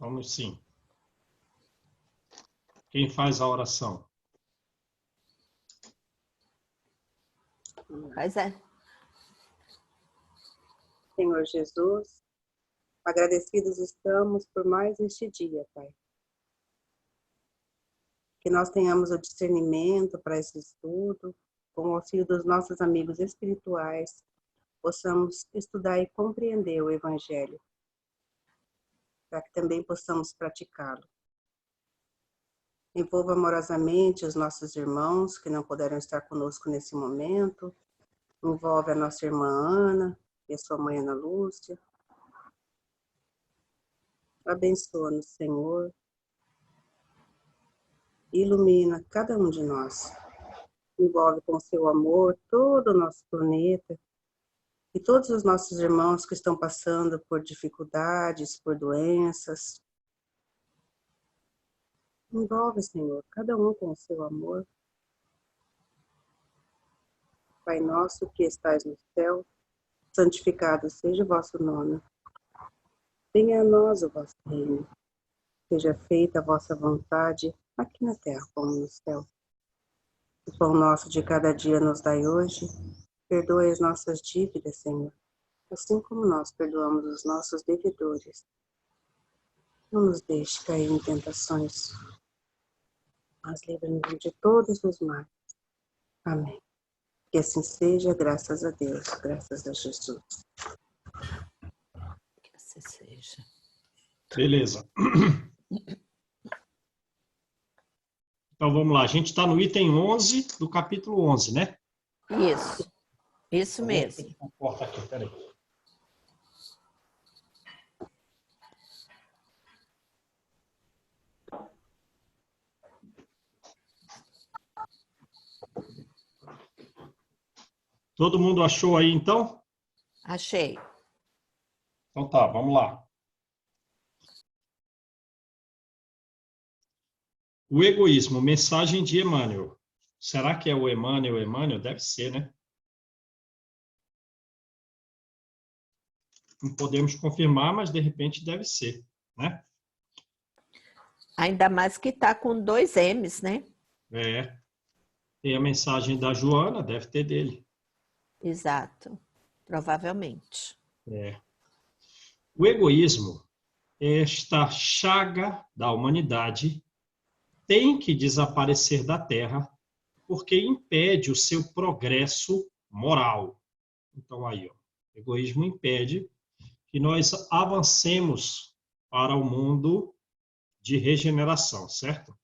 Vamos sim. Quem faz a oração? Pois é. Senhor Jesus, agradecidos estamos por mais este dia, Pai. Que nós tenhamos o discernimento para esse estudo, com o auxílio dos nossos amigos espirituais, possamos estudar e compreender o Evangelho, para que também possamos praticá-lo. Envolva amorosamente os nossos irmãos que não puderam estar conosco nesse momento. Envolve a nossa irmã Ana e a sua mãe Ana Lúcia. Abençoa-nos, Senhor. Ilumina cada um de nós. Envolve com seu amor todo o nosso planeta e todos os nossos irmãos que estão passando por dificuldades, por doenças. Envolve, Senhor, cada um com o seu amor. Pai nosso que estais no céu, santificado seja o vosso nome. Venha a nós o vosso reino. Seja feita a vossa vontade, aqui na terra como no céu. O pão nosso de cada dia nos dai hoje. Perdoe as nossas dívidas, Senhor, assim como nós perdoamos os nossos devedores. Não nos deixe cair em tentações, mas livra-nos de todos os males. Amém. Que assim seja, graças a Deus, graças a Jesus. Que assim seja. Beleza. Então vamos lá, a gente está no item 11 do capítulo 11, né? Isso mesmo. Corta aqui, peraí. Todo mundo achou aí, então? Achei. Então tá, vamos lá. O egoísmo, mensagem de Emmanuel. Será que é o Emmanuel? Emmanuel? Deve ser, né? Não podemos confirmar, mas de repente deve ser, né? Ainda mais que está com 2 M's, né? É. Tem a mensagem da Joana, deve ter dele. Exato. Provavelmente. É. O egoísmo, esta chaga da humanidade, tem que desaparecer da Terra porque impede o seu progresso moral. Então aí, ó, o egoísmo impede que nós avancemos para o mundo de regeneração, certo?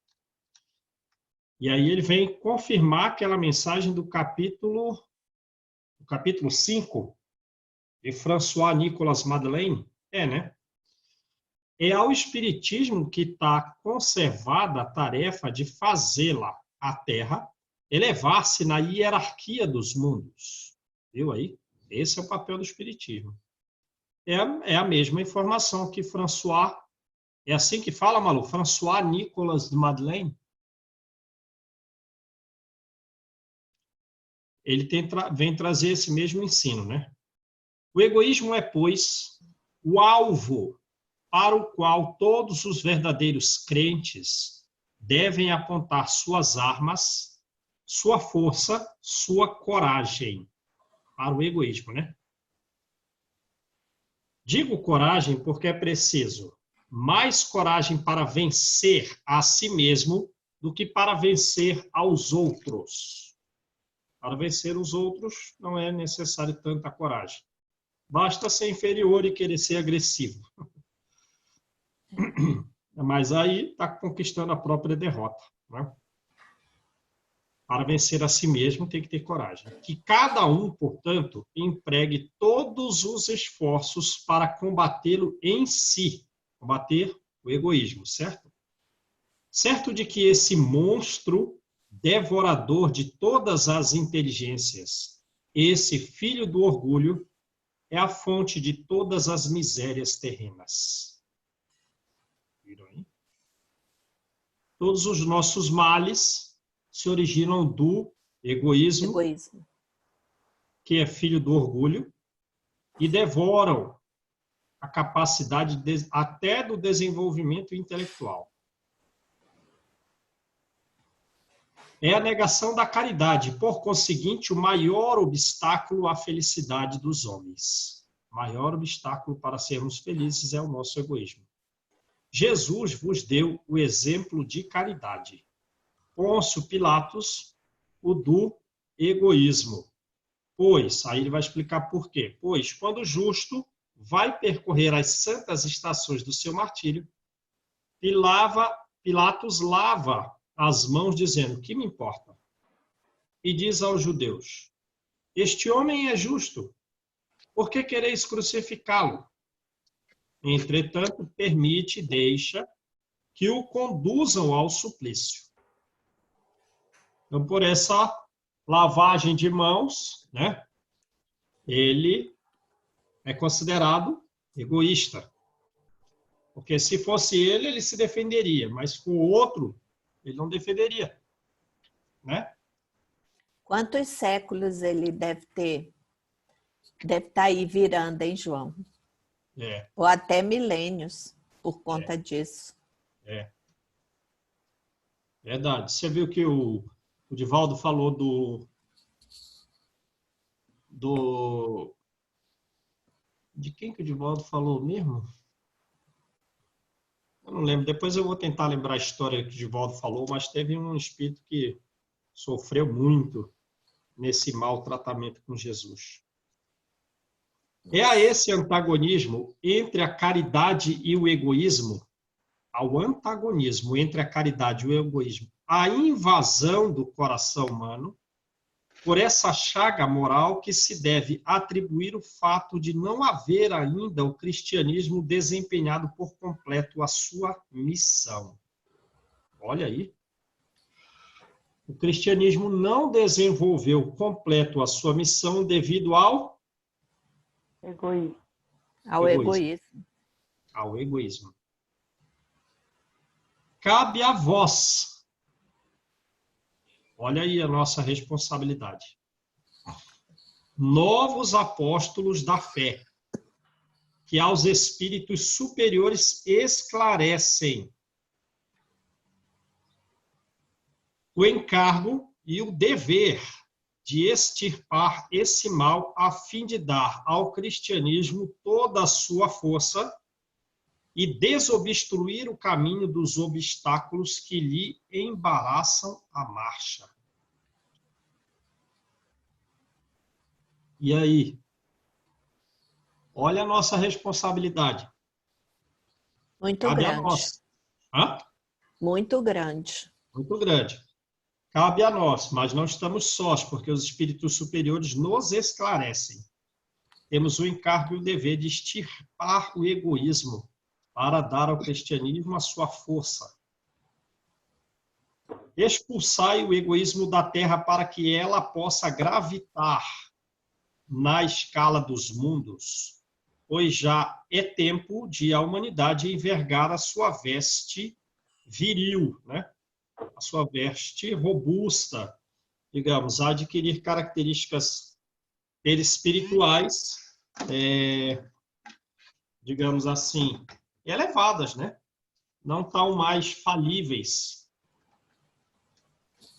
E aí ele vem confirmar aquela mensagem do capítulo 5 de François Nicolas Madeleine, né? É ao Espiritismo que está conservada a tarefa de fazê-la, a Terra, elevar-se na hierarquia dos mundos. Viu aí? Esse é o papel do Espiritismo. É a mesma informação que François... É assim que fala, Malu? François Nicolas de Madeleine? Ele vem trazer esse mesmo ensino, né? O egoísmo é, pois, o alvo para o qual todos os verdadeiros crentes devem apontar suas armas, sua força, sua coragem para o egoísmo, né? Digo coragem porque é preciso mais coragem para vencer a si mesmo do que para vencer aos outros. Para vencer os outros não é necessário tanta coragem. Basta ser inferior e querer ser agressivo. Mas aí está conquistando a própria derrota, né? Para vencer a si mesmo tem que ter coragem. Que cada um, portanto, empregue todos os esforços para combatê-lo em si, combater o egoísmo, certo? Certo de que esse monstro devorador de todas as inteligências, esse filho do orgulho, é a fonte de todas as misérias terrenas. Viram aí? Todos os nossos males se originam do egoísmo, que é filho do orgulho, e devoram a capacidade até do desenvolvimento intelectual. É a negação da caridade, por conseguinte, o maior obstáculo à felicidade dos homens. O maior obstáculo para sermos felizes é o nosso egoísmo. Jesus vos deu o exemplo de caridade. Pôncio Pilatos, o do egoísmo. Pois, aí ele vai explicar por quê. Pois, quando o justo vai percorrer as santas estações do seu martírio, Pilatos lava as mãos, dizendo: que me importa? E diz aos judeus: este homem é justo, por que quereis crucificá-lo? Entretanto, permite, deixa que o conduzam ao suplício. Então, por essa lavagem de mãos, né, ele é considerado egoísta. Porque se fosse ele, ele se defenderia, mas com o outro, ele não defenderia, né? Quantos séculos ele deve ter? Deve estar aí virando, hein, João? É. Ou até milênios, por conta disso. É. Verdade. Você viu que o Divaldo falou de quem que o Divaldo falou mesmo? Eu não lembro. Depois eu vou tentar lembrar a história que o Divaldo falou, mas teve um espírito que sofreu muito nesse mau tratamento com Jesus. É a esse antagonismo entre a caridade e o egoísmo, ao antagonismo entre a caridade e o egoísmo, a invasão do coração humano, por essa chaga moral que se deve atribuir o fato de não haver ainda o cristianismo desempenhado por completo a sua missão. Olha aí. O cristianismo não desenvolveu completo a sua missão devido ao Egoísmo. Ao egoísmo. Ao egoísmo. Cabe a vós. Olha aí a nossa responsabilidade. Novos apóstolos da fé, que aos espíritos superiores esclarecem o encargo e o dever de extirpar esse mal a fim de dar ao cristianismo toda a sua força e desobstruir o caminho dos obstáculos que lhe embaraçam a marcha. E aí? Olha a nossa responsabilidade. Muito Cabe a grande. nós. Hã? Muito grande. Muito grande. Cabe a nós, mas não estamos sós, porque os espíritos superiores nos esclarecem. Temos o encargo e o dever de extirpar o egoísmo para dar ao cristianismo a sua força. Expulsai o egoísmo da terra para que ela possa gravitar na escala dos mundos, pois já é tempo de a humanidade envergar a sua veste viril, né? A sua veste robusta, digamos, a adquirir características espirituais, digamos assim, elevadas, né? Não tão mais falíveis.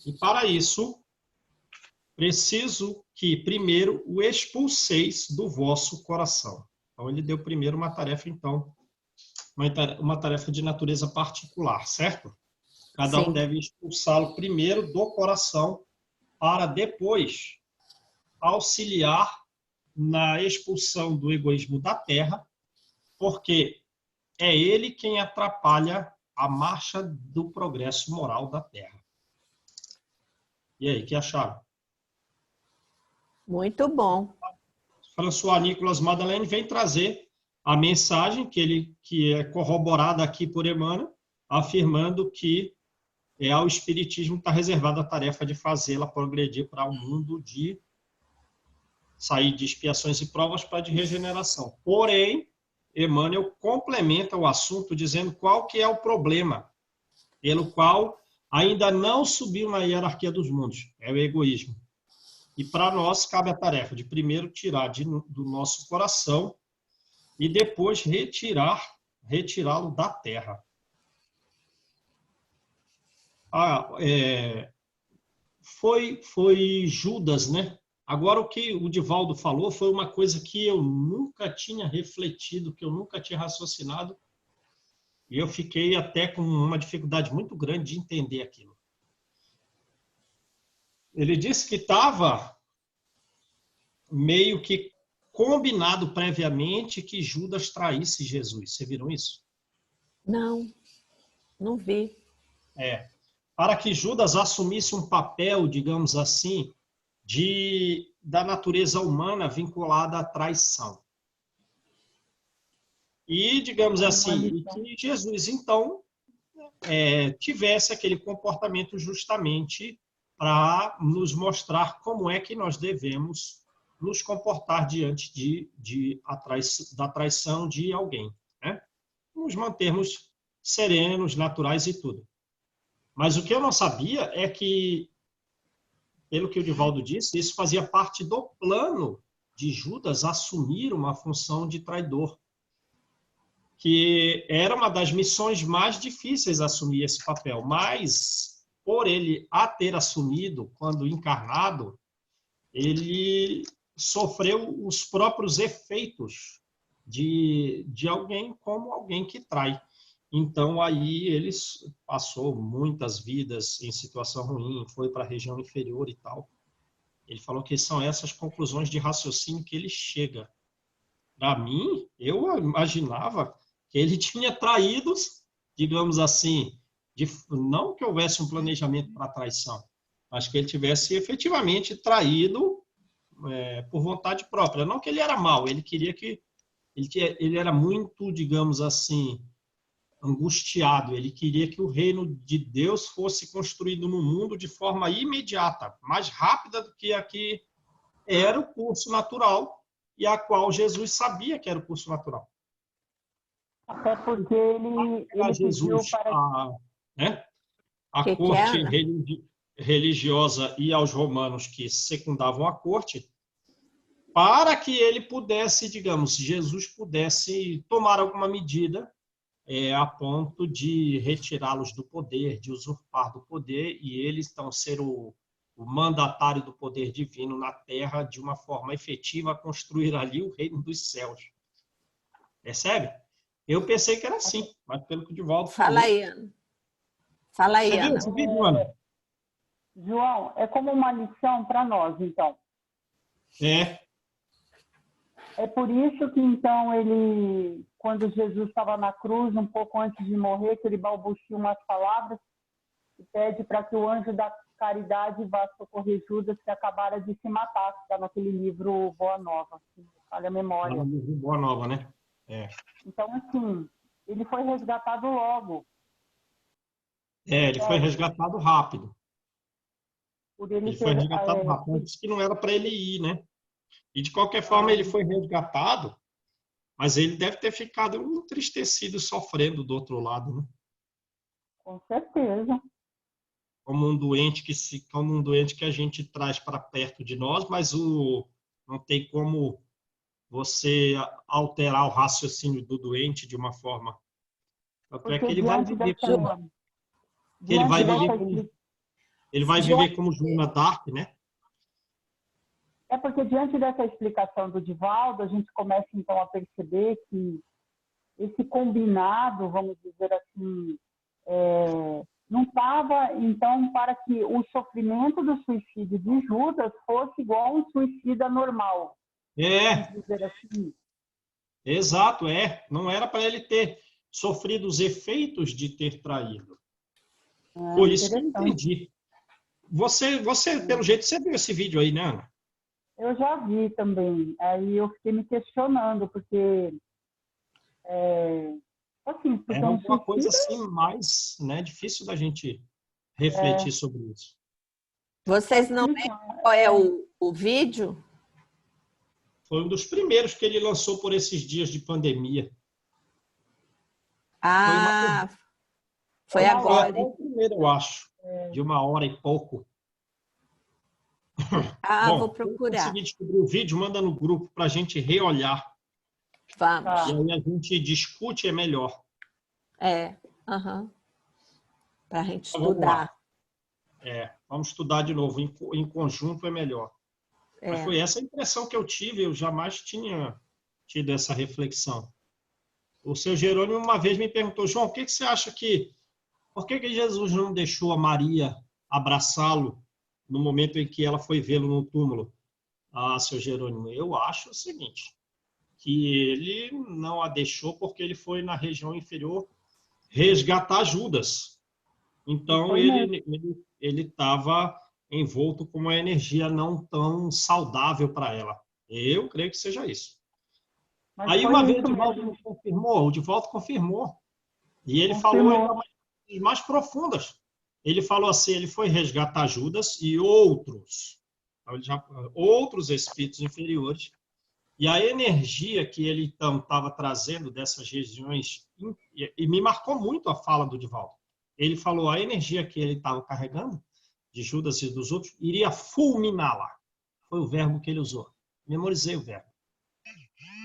E para isso, preciso que primeiro o expulseis do vosso coração. Então, ele deu primeiro uma tarefa, então, uma tarefa de natureza particular, certo? Cada um deve expulsá-lo primeiro do coração, para depois auxiliar na expulsão do egoísmo da terra, porque é ele quem atrapalha a marcha do progresso moral da terra. E aí, o que acharam? Muito bom. François Nicolas Madeleine vem trazer a mensagem que é corroborada aqui por Emmanuel, afirmando que ao Espiritismo está reservada a tarefa de fazê-la progredir para um mundo de sair de expiações e provas para de regeneração. Porém, Emmanuel complementa o assunto dizendo qual que é o problema pelo qual ainda não subiu na hierarquia dos mundos, é o egoísmo. E para nós cabe a tarefa de primeiro tirar do nosso coração e depois retirá-lo da terra. Foi Judas, né? Agora, o que o Divaldo falou foi uma coisa que eu nunca tinha refletido, que eu nunca tinha raciocinado, e eu fiquei até com uma dificuldade muito grande de entender aquilo. Ele disse que estava meio que combinado previamente que Judas traísse Jesus. Você viram isso? Não vi. Para que Judas assumisse um papel, digamos assim, da natureza humana vinculada à traição. E, digamos assim, que Jesus, então, tivesse aquele comportamento justamente para nos mostrar como é que nós devemos nos comportar diante da traição de alguém, né? Nos mantermos serenos, naturais e tudo. Mas o que eu não sabia é que, pelo que o Divaldo disse, isso fazia parte do plano de Judas assumir uma função de traidor, que era uma das missões mais difíceis assumir esse papel, mas por ele a ter assumido quando encarnado, ele sofreu os próprios efeitos de alguém como alguém que trai. Então, aí ele passou muitas vidas em situação ruim, foi para a região inferior e tal. Ele falou que são essas conclusões de raciocínio que ele chega. Para mim, eu imaginava que ele tinha traído, digamos assim, não que houvesse um planejamento para traição, mas que ele tivesse efetivamente traído por vontade própria. Não que ele era mau, ele queria que... Ele era muito, digamos assim, angustiado. Ele queria que o reino de Deus fosse construído no mundo de forma imediata, mais rápida do que a que era o curso natural e a qual Jesus sabia que era o curso natural. Até porque ele Jesus, pediu para... a corte religiosa e aos romanos que secundavam a corte, para que ele pudesse, digamos, Jesus pudesse tomar alguma medida a ponto de retirá-los do poder, de usurpar do poder, e eles então ser o mandatário do poder divino na Terra de uma forma efetiva, construir ali o reino dos céus. Percebe? Eu pensei que era assim, mas pelo que o Divaldo falou... Fala aí, Ana. Fala aí, Ana. Você viu, Ana? João, é como uma lição para nós, então. É por isso que, então, ele, quando Jesus estava na cruz, um pouco antes de morrer, que ele balbucia umas palavras e pede para que o anjo da caridade vá socorrer Judas, que acabara de se matar, que está naquele livro Boa Nova, que falha a memória. No livro Boa Nova, né? Então, assim, ele foi resgatado logo. Ele foi resgatado rápido. Ele foi resgatado rápido. Antes que não era para ele ir, né? E, de qualquer forma, ele foi resgatado, mas ele deve ter ficado entristecido, sofrendo do outro lado, né? Com certeza. Como um doente que a gente traz para perto de nós, mas não tem como você alterar o raciocínio do doente de uma forma. Tanto é que ele vai viver como Joana d'Arc, né? É porque, diante dessa explicação do Divaldo, a gente começa, então, a perceber que esse combinado, vamos dizer assim, não estava, então, para que o sofrimento do suicídio de Judas fosse igual a um suicida normal. Vamos dizer assim. Exato, não era para ele ter sofrido os efeitos de ter traído. Foi isso que eu entendi. Você, pelo jeito, você viu esse vídeo aí, né, Ana? Eu já vi também. Aí eu fiquei me questionando, porque... Era alguma coisa assim mais, né, difícil da gente refletir sobre isso. Vocês não lembram qual é o vídeo? Foi um dos primeiros que ele lançou por esses dias de pandemia. Foi agora. Foi o primeiro, eu acho, de 1h e pouco. Vou procurar. Se conseguir descobrir o vídeo, manda no grupo para a gente reolhar. Vamos. Tá. E aí a gente discute, é melhor. Aham. Para a gente Então, vamos lá. estudar. Vamos estudar de novo, em conjunto é melhor. Mas É. foi essa a impressão que eu tive, eu jamais tinha tido essa reflexão. O seu Jerônimo uma vez me perguntou, João, o que você acha por que Jesus não deixou a Maria abraçá-lo no momento em que ela foi vê-lo no túmulo? Ah, seu Jerônimo, eu acho o seguinte, que ele não a deixou porque ele foi na região inferior resgatar Judas. Então, ele estava envolto com uma energia não tão saudável para ela. Eu creio que seja isso. Mas Aí, foi uma vez, isso mesmo. o Divaldo confirmou. E ele Confirmou. falou ainda mais profundas. Ele falou assim, ele foi resgatar Judas e outros espíritos inferiores. E a energia que ele, então, estava trazendo dessas regiões, e me marcou muito a fala do Divaldo. Ele falou, a energia que ele estava carregando, de Judas e dos outros, iria fulminá-la. Foi o verbo que ele usou. Memorizei o verbo.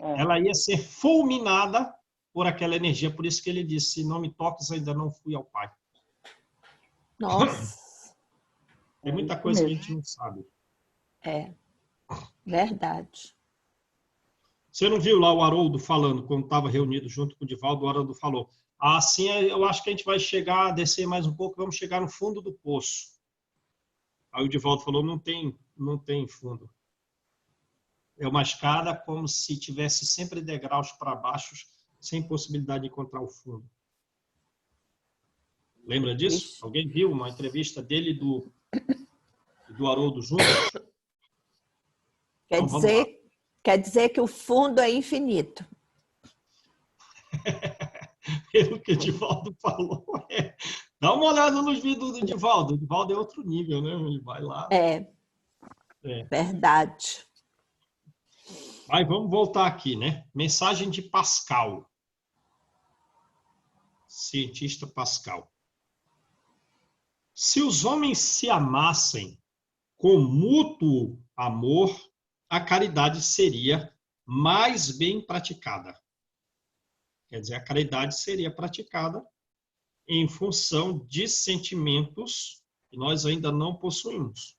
Ela ia ser fulminada por aquela energia. Por isso que ele disse, não me toques, ainda não fui ao Pai. Nossa. Tem muita coisa que a gente não sabe. Verdade. Você não viu lá o Haroldo falando, quando estava reunido junto com o Divaldo, o Haroldo falou, assim eu acho que a gente vai descer mais um pouco, vamos chegar no fundo do poço. Aí o Divaldo falou, não tem fundo. É uma escada como se tivesse sempre degraus para baixo, sem possibilidade de encontrar o fundo. Lembra disso? Ixi. Alguém viu uma entrevista dele e do Haroldo juntos? Quer dizer que o fundo é infinito. Pelo que o Divaldo falou, Dá uma olhada nos vídeos do Divaldo. O Divaldo é outro nível, né? Ele vai lá. Verdade. Mas vamos voltar aqui, né? Mensagem de Pascal. Cientista Pascal. Se os homens se amassem com mútuo amor, a caridade seria mais bem praticada. Quer dizer, a caridade seria praticada em função de sentimentos que nós ainda não possuímos.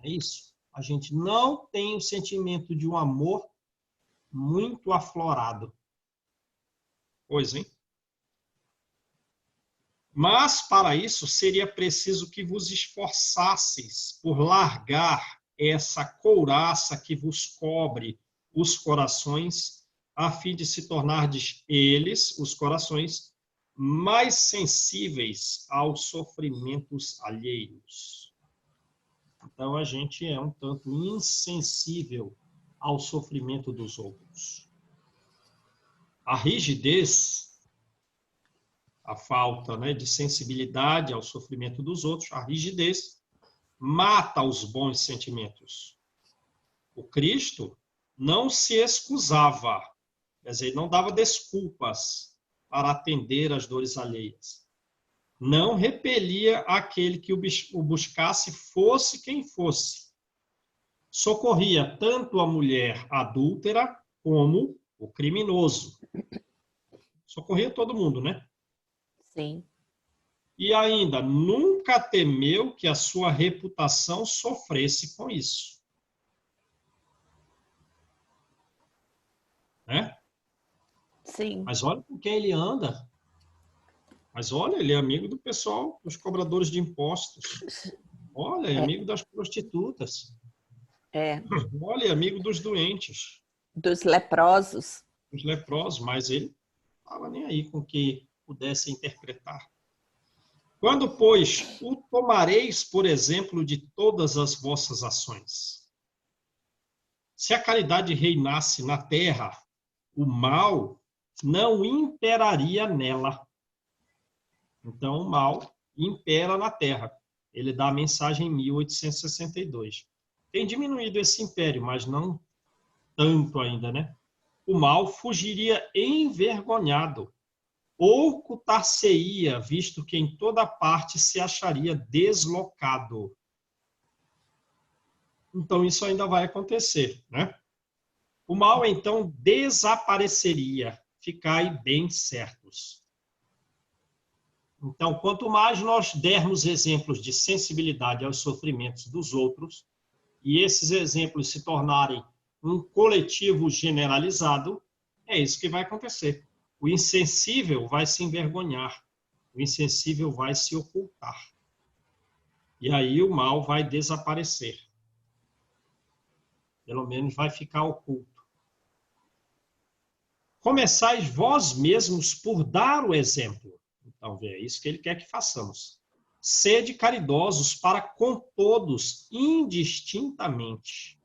É isso. A gente não tem o sentimento de um amor muito aflorado. Pois, hein? Mas, para isso, seria preciso que vos esforçasseis por largar essa couraça que vos cobre os corações, a fim de se tornardes eles, os corações, mais sensíveis aos sofrimentos alheios. Então, a gente é um tanto insensível ao sofrimento dos outros. A rigidez, a falta, né, de sensibilidade ao sofrimento dos outros, a rigidez, mata os bons sentimentos. O Cristo não se excusava, quer dizer, não dava desculpas para atender às dores alheias. Não repelia aquele que o buscasse, fosse quem fosse. Socorria tanto a mulher adúltera como o criminoso. Socorria todo mundo, né? Sim. E ainda, nunca temeu que a sua reputação sofresse com isso. Né? Sim. Mas olha com quem ele anda. Mas olha, ele é amigo do pessoal, dos cobradores de impostos. Olha, é amigo das prostitutas. Olha, é amigo dos doentes. Dos leprosos. Dos leprosos, mas ele não estava nem aí com que pudesse interpretar. Quando, pois, o tomareis, por exemplo, de todas as vossas ações? Se a caridade reinasse na terra, o mal não imperaria nela. Então, o mal impera na terra. Ele dá a mensagem em 1862. Tem diminuído esse império, mas não tanto ainda, né? O mal fugiria envergonhado, ocultar-se-ia, visto que em toda parte se acharia deslocado. Então, isso ainda vai acontecer, né? O mal, então, desapareceria. Ficai bem certos. Então, quanto mais nós dermos exemplos de sensibilidade aos sofrimentos dos outros, e esses exemplos se tornarem um coletivo generalizado, é isso que vai acontecer. O insensível vai se envergonhar, o insensível vai se ocultar. E aí o mal vai desaparecer. Pelo menos vai ficar oculto. Começais vós mesmos por dar o exemplo. Então, é isso que ele quer que façamos. Sede caridosos para com todos, indistintamente.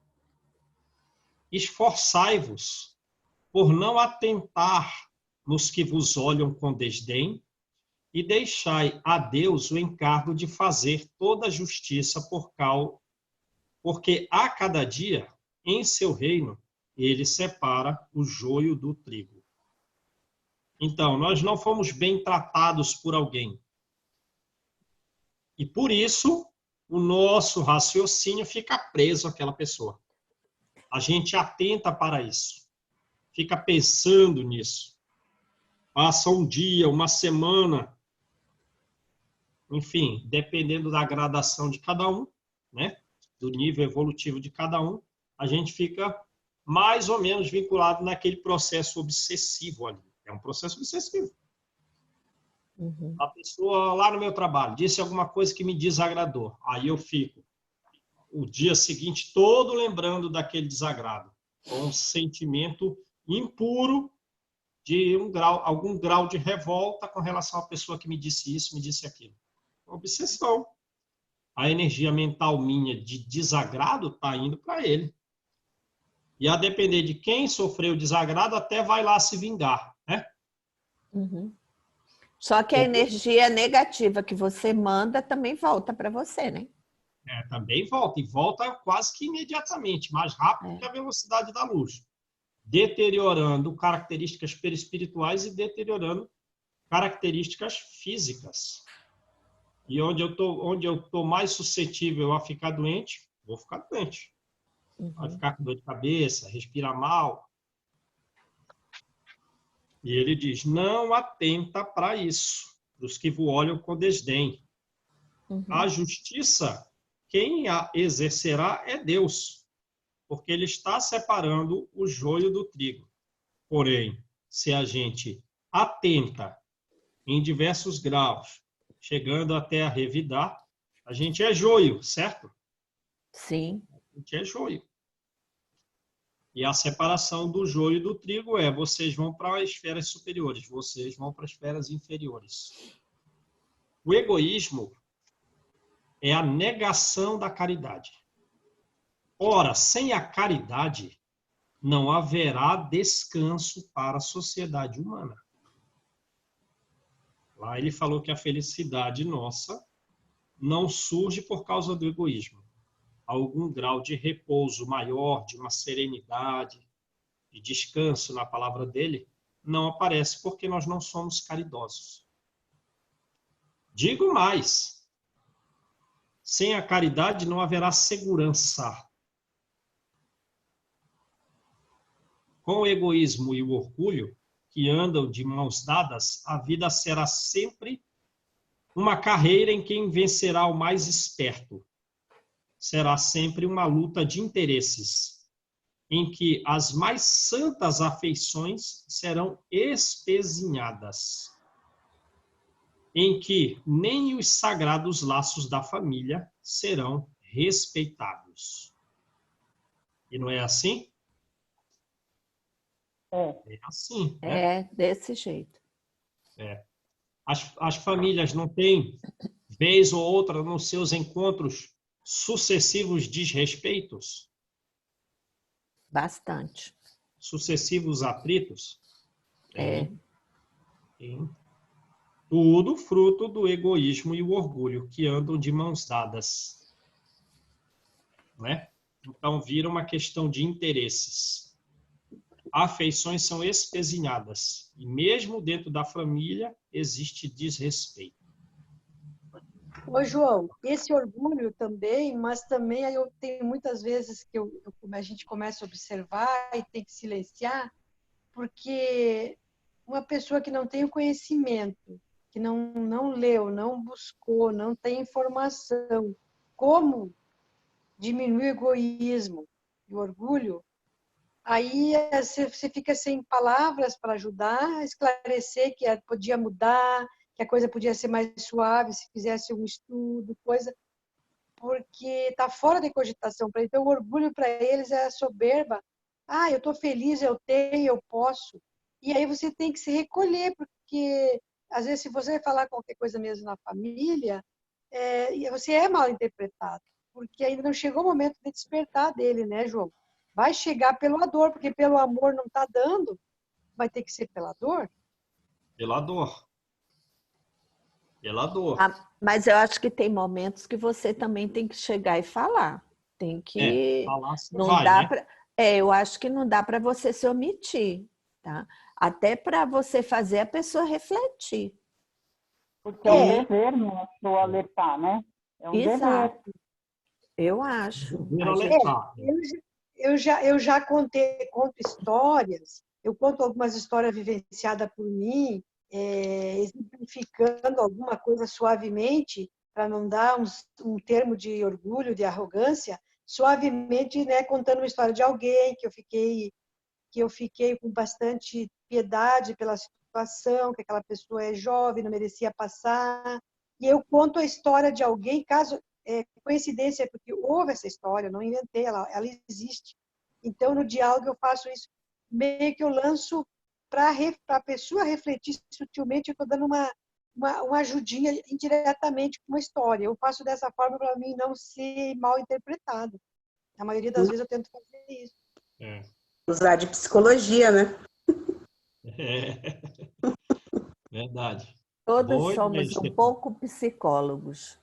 Esforçai-vos por não atentar nos que vos olham com desdém e deixai a Deus o encargo de fazer toda a justiça porque a cada dia, em seu reino, ele separa o joio do trigo. Então, nós não fomos bem tratados por alguém. E por isso, o nosso raciocínio fica preso àquela pessoa. A gente atenta para isso. Fica pensando nisso. Passa um dia, uma semana. Enfim, dependendo da gradação de cada um, né? Do nível evolutivo de cada um, a gente fica mais ou menos vinculado naquele processo obsessivo ali. É um processo obsessivo. Uhum. A pessoa lá no meu trabalho disse alguma coisa que me desagradou. Aí eu fico o dia seguinte todo lembrando daquele desagrado, com um sentimento impuro de algum grau de revolta com relação à pessoa que me disse isso, me disse aquilo. Obsessão. A energia mental minha de desagrado está indo para ele. E a depender de quem sofreu desagrado, até vai lá se vingar, né? Uhum. Só que a energia negativa que você manda também volta para você, né? Também volta. E volta quase que imediatamente, mais rápido que a velocidade da luz. Deteriorando características perispirituais e deteriorando características físicas. E onde eu tô mais suscetível a ficar doente, vou ficar doente. Vai ficar com dor de cabeça, respirar mal. E ele diz, não atenta para isso, dos que vos olham com desdém. A justiça, quem a exercerá é Deus, porque ele está separando o joio do trigo. Porém, se a gente atenta em diversos graus, chegando até a revidar, a gente é joio, certo? Sim. A gente é joio. E a separação do joio e do trigo é, vocês vão para as esferas superiores, vocês vão para as esferas inferiores. O egoísmo é a negação da caridade. Ora, sem a caridade, não haverá descanso para a sociedade humana. Lá ele falou que a felicidade nossa não surge por causa do egoísmo. Algum grau de repouso maior, de uma serenidade, de descanso na palavra dele, não aparece porque nós não somos caridosos. Digo mais, sem a caridade não haverá segurança. Com o egoísmo e o orgulho, que andam de mãos dadas, a vida será sempre uma carreira em quem vencerá o mais esperto. Será sempre uma luta de interesses, em que as mais santas afeições serão espezinhadas, em que nem os sagrados laços da família serão respeitados. E não é assim? É assim. É desse jeito. As famílias não têm, vez ou outra, nos seus encontros, sucessivos desrespeitos? Bastante. Sucessivos atritos? Tem. Tudo fruto do egoísmo e o orgulho, que andam de mãos dadas. Né? Então, vira uma questão de interesses. Afeições são espezinhadas. E mesmo dentro da família, existe desrespeito. Ô, João, esse orgulho também, mas também aí eu tenho muitas vezes que a gente começa a observar e tem que silenciar, porque uma pessoa que não tem o conhecimento, que não leu, não buscou, não tem informação, como diminuir o egoísmo e o orgulho, aí você fica sem palavras para ajudar a esclarecer que podia mudar, que a coisa podia ser mais suave se fizesse um estudo, coisa, porque está fora de cogitação. Então, o orgulho para eles é a soberba. Ah, eu estou feliz, eu tenho, eu posso. E aí você tem que se recolher, porque às vezes se você falar qualquer coisa mesmo na família, você é mal interpretado, porque ainda não chegou o momento de despertar dele, né, João? Vai chegar pela dor, porque pelo amor não está dando, vai ter que ser pela dor. Pela dor. Pela dor. Mas eu acho que tem momentos que você também tem que chegar e falar. Tem que... falar você não vai, dá né? pra... eu acho que não dá para você se omitir, tá? Até para você fazer a pessoa refletir. Porque é um dever nosso alertar, né? É um Exato. dever. Eu acho. Dever alertar. Eu já conto histórias, eu conto algumas histórias vivenciadas por mim, exemplificando alguma coisa suavemente, para não dar um termo de orgulho, de arrogância, suavemente, né, contando uma história de alguém que eu fiquei com bastante piedade pela situação, que aquela pessoa é jovem, não merecia passar. E eu conto a história de alguém, caso coincidência, porque houve essa história, não inventei, ela existe. Então, no diálogo, eu faço isso, meio que eu lanço para a pessoa refletir sutilmente, eu estou dando uma ajudinha indiretamente com uma história. Eu faço dessa forma para mim não ser mal interpretado. A maioria das vezes eu tento fazer isso. Usar de psicologia, né? Verdade. Todos somos um pouco psicólogos.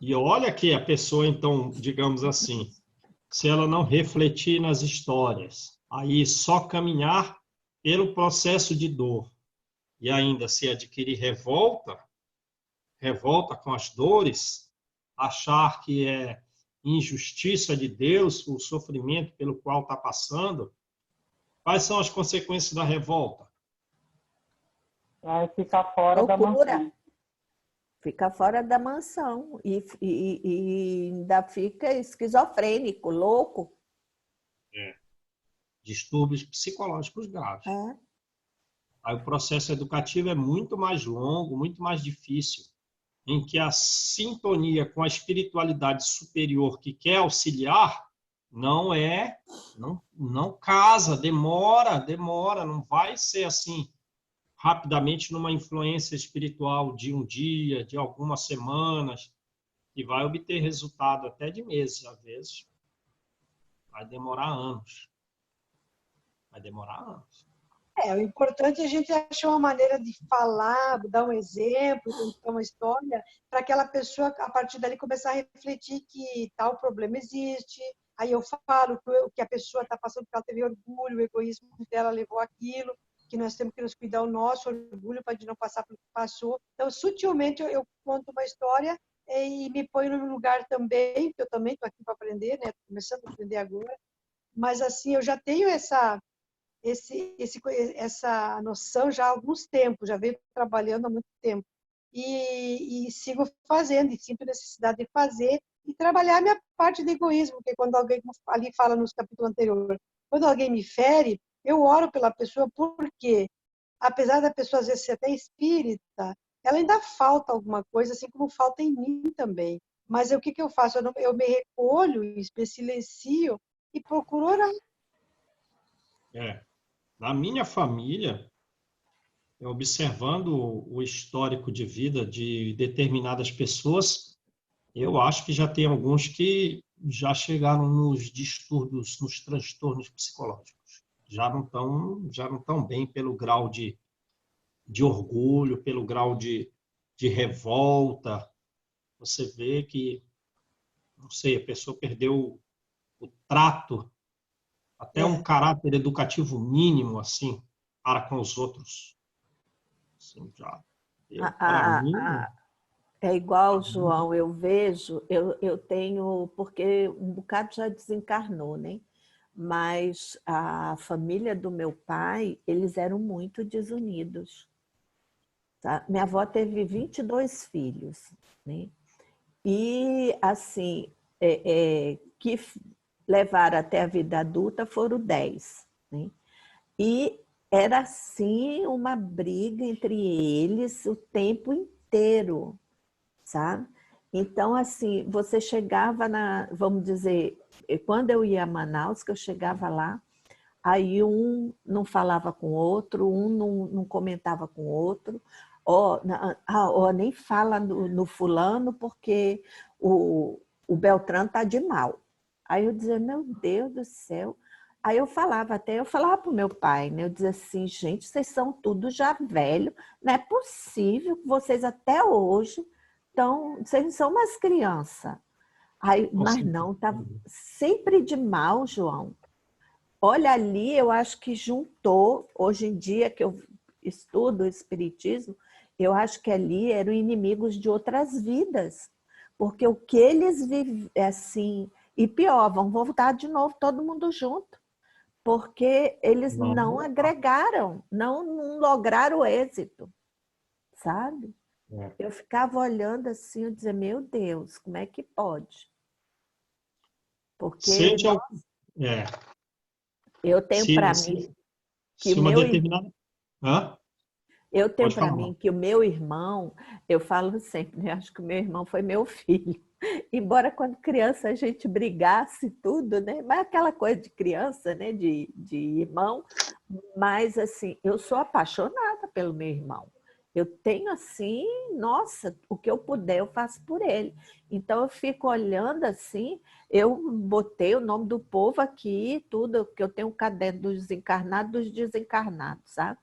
E olha que a pessoa, então, digamos assim, se ela não refletir nas histórias, aí só caminhar pelo processo de dor e ainda se adquirir revolta com as dores, achar que é injustiça de Deus o sofrimento pelo qual está passando, quais são as consequências da revolta? Vai ficar fora da mansão. Fica fora da mansão e ainda fica esquizofrênico, louco. Distúrbios psicológicos graves. Aí o processo educativo é muito mais longo, muito mais difícil, em que a sintonia com a espiritualidade superior que quer auxiliar não casa, demora, não vai ser assim rapidamente numa influência espiritual de um dia, de algumas semanas, e vai obter resultado até de meses, às vezes. Vai demorar anos. O importante é a gente achar uma maneira de falar, dar um exemplo, contar uma história, para aquela pessoa, a partir dali, começar a refletir que tal problema existe. Aí eu falo que a pessoa está passando porque ela teve orgulho, o egoísmo dela levou aquilo, que nós temos que nos cuidar o nosso orgulho para não passar pelo que passou. Então, sutilmente, eu conto uma história e me ponho no lugar também, que eu também estou aqui para aprender, né? Estou começando a aprender agora. Mas, assim, eu já tenho essa noção já há alguns tempos, já venho trabalhando há muito tempo. E sigo fazendo, e sinto necessidade de fazer e trabalhar a minha parte de egoísmo, porque quando alguém, ali fala nos capítulos anteriores, quando alguém me fere, eu oro pela pessoa, porque, apesar da pessoa às vezes ser até espírita, ela ainda falta alguma coisa, assim como falta em mim também. Mas o que eu faço? Eu me recolho, me silencio e procuro orar. Na minha família, observando o histórico de vida de determinadas pessoas, eu acho que já tem alguns que já chegaram nos distúrbios, nos transtornos psicológicos. Já não estão bem pelo grau de orgulho, pelo grau de revolta. Você vê que, não sei, a pessoa perdeu o trato, até um caráter educativo mínimo, assim, para com os outros. Assim, já. Para mim... É igual, João, eu vejo, eu tenho, porque um bocado já desencarnou, né? Mas a família do meu pai, eles eram muito desunidos. Tá? Minha avó teve 22 filhos, né? E, assim, que levaram até a vida adulta foram 10, né? E era, assim, uma briga entre eles o tempo inteiro, sabe? Então, assim, você chegava vamos dizer, quando eu ia a Manaus, que eu chegava lá, aí um não falava com o outro, um não comentava com o outro, nem fala no fulano porque o Beltrano está de mal. Aí eu dizia, meu Deus do céu. Aí eu falava para o meu pai, né? Eu dizia assim, gente, vocês são tudo já velho, não é possível que vocês até hoje vocês não são umas crianças. Aí, mas não, estava sempre de mal, João. Olha, ali eu acho que juntou, hoje em dia que eu estudo o espiritismo, eu acho que ali eram inimigos de outras vidas, porque o que eles vivem, assim, e pior, vão voltar de novo todo mundo junto, porque eles não agregaram, não lograram êxito, sabe? Eu ficava olhando assim, eu dizia, meu Deus, como é que pode? Porque eu tenho para mim que o uma meu determinada... Hã? Eu tenho Pode para falar. mim que o meu irmão, eu falo sempre, né? Acho que o meu irmão foi meu filho. Embora quando criança a gente brigasse tudo, né? Mas aquela coisa de criança, né? De irmão. Mas assim, eu sou apaixonada pelo meu irmão. Eu tenho assim, nossa, o que eu puder eu faço por ele. Então eu fico olhando assim, eu botei o nome do povo aqui, tudo, porque eu tenho um caderno dos encarnados, sabe?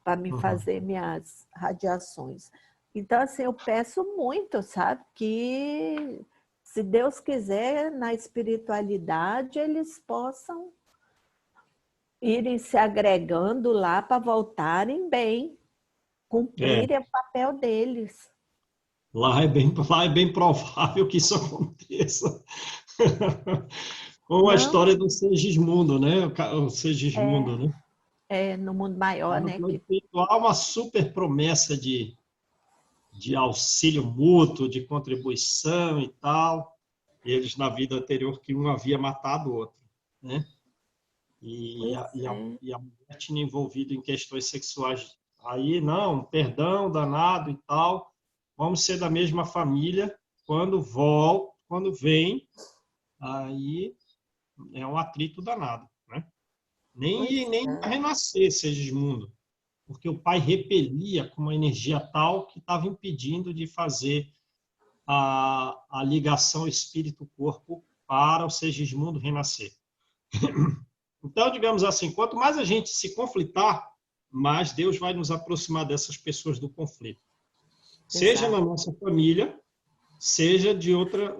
Para me fazer minhas radiações. Então, assim, eu peço muito, sabe? Que, se Deus quiser, na espiritualidade, eles possam irem se agregando lá para voltarem bem, cumprirem o papel deles. Lá é bem provável que isso aconteça. Com a Não, história do Segismundo, né? O Segismundo, né? no mundo maior, né? Há uma super promessa de auxílio mútuo, de contribuição e tal. Eles, na vida anterior, que um havia matado o outro, né? E a mulher tinha envolvido em questões sexuais. Aí, não, perdão, danado e tal. Vamos ser da mesma família. Quando volta, quando vem, aí é um atrito danado, né? Nem vai renascer Segismundo, porque o pai repelia com uma energia tal que estava impedindo de fazer a ligação espírito-corpo para o Segismundo renascer. Então, digamos assim, quanto mais a gente se conflitar, mais Deus vai nos aproximar dessas pessoas do conflito. Seja na nossa família, seja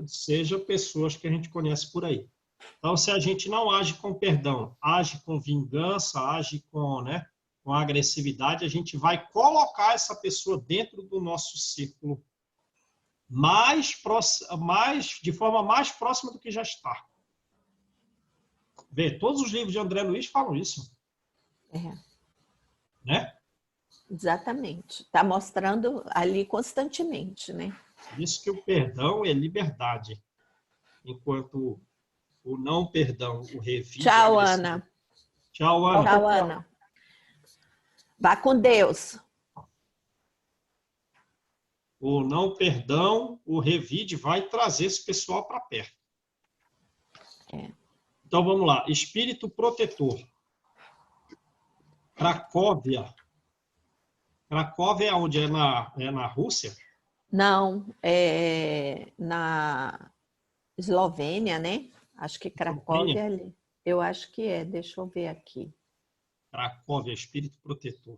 seja pessoas que a gente conhece por aí. Então, se a gente não age com perdão, age com vingança, age com agressividade, a gente vai colocar essa pessoa dentro do nosso círculo de forma mais próxima do que já está. Vê, todos os livros de André Luiz falam isso. Né? Exatamente. Está mostrando ali constantemente, né? Diz que o perdão é liberdade, enquanto o não perdão, o revide... Tchau, Ana. Tchau, Ana. Tchau, Ana. Vá com Deus. O não perdão, o revide vai trazer esse pessoal para perto. Então, vamos lá. Espírito protetor. Cracóvia. Cracóvia é onde? É na Rússia? Não, é na Eslovênia, né? Acho que Cracóvia é ali. Eu acho que é. Deixa eu ver aqui. Cracóvia, Espírito protetor.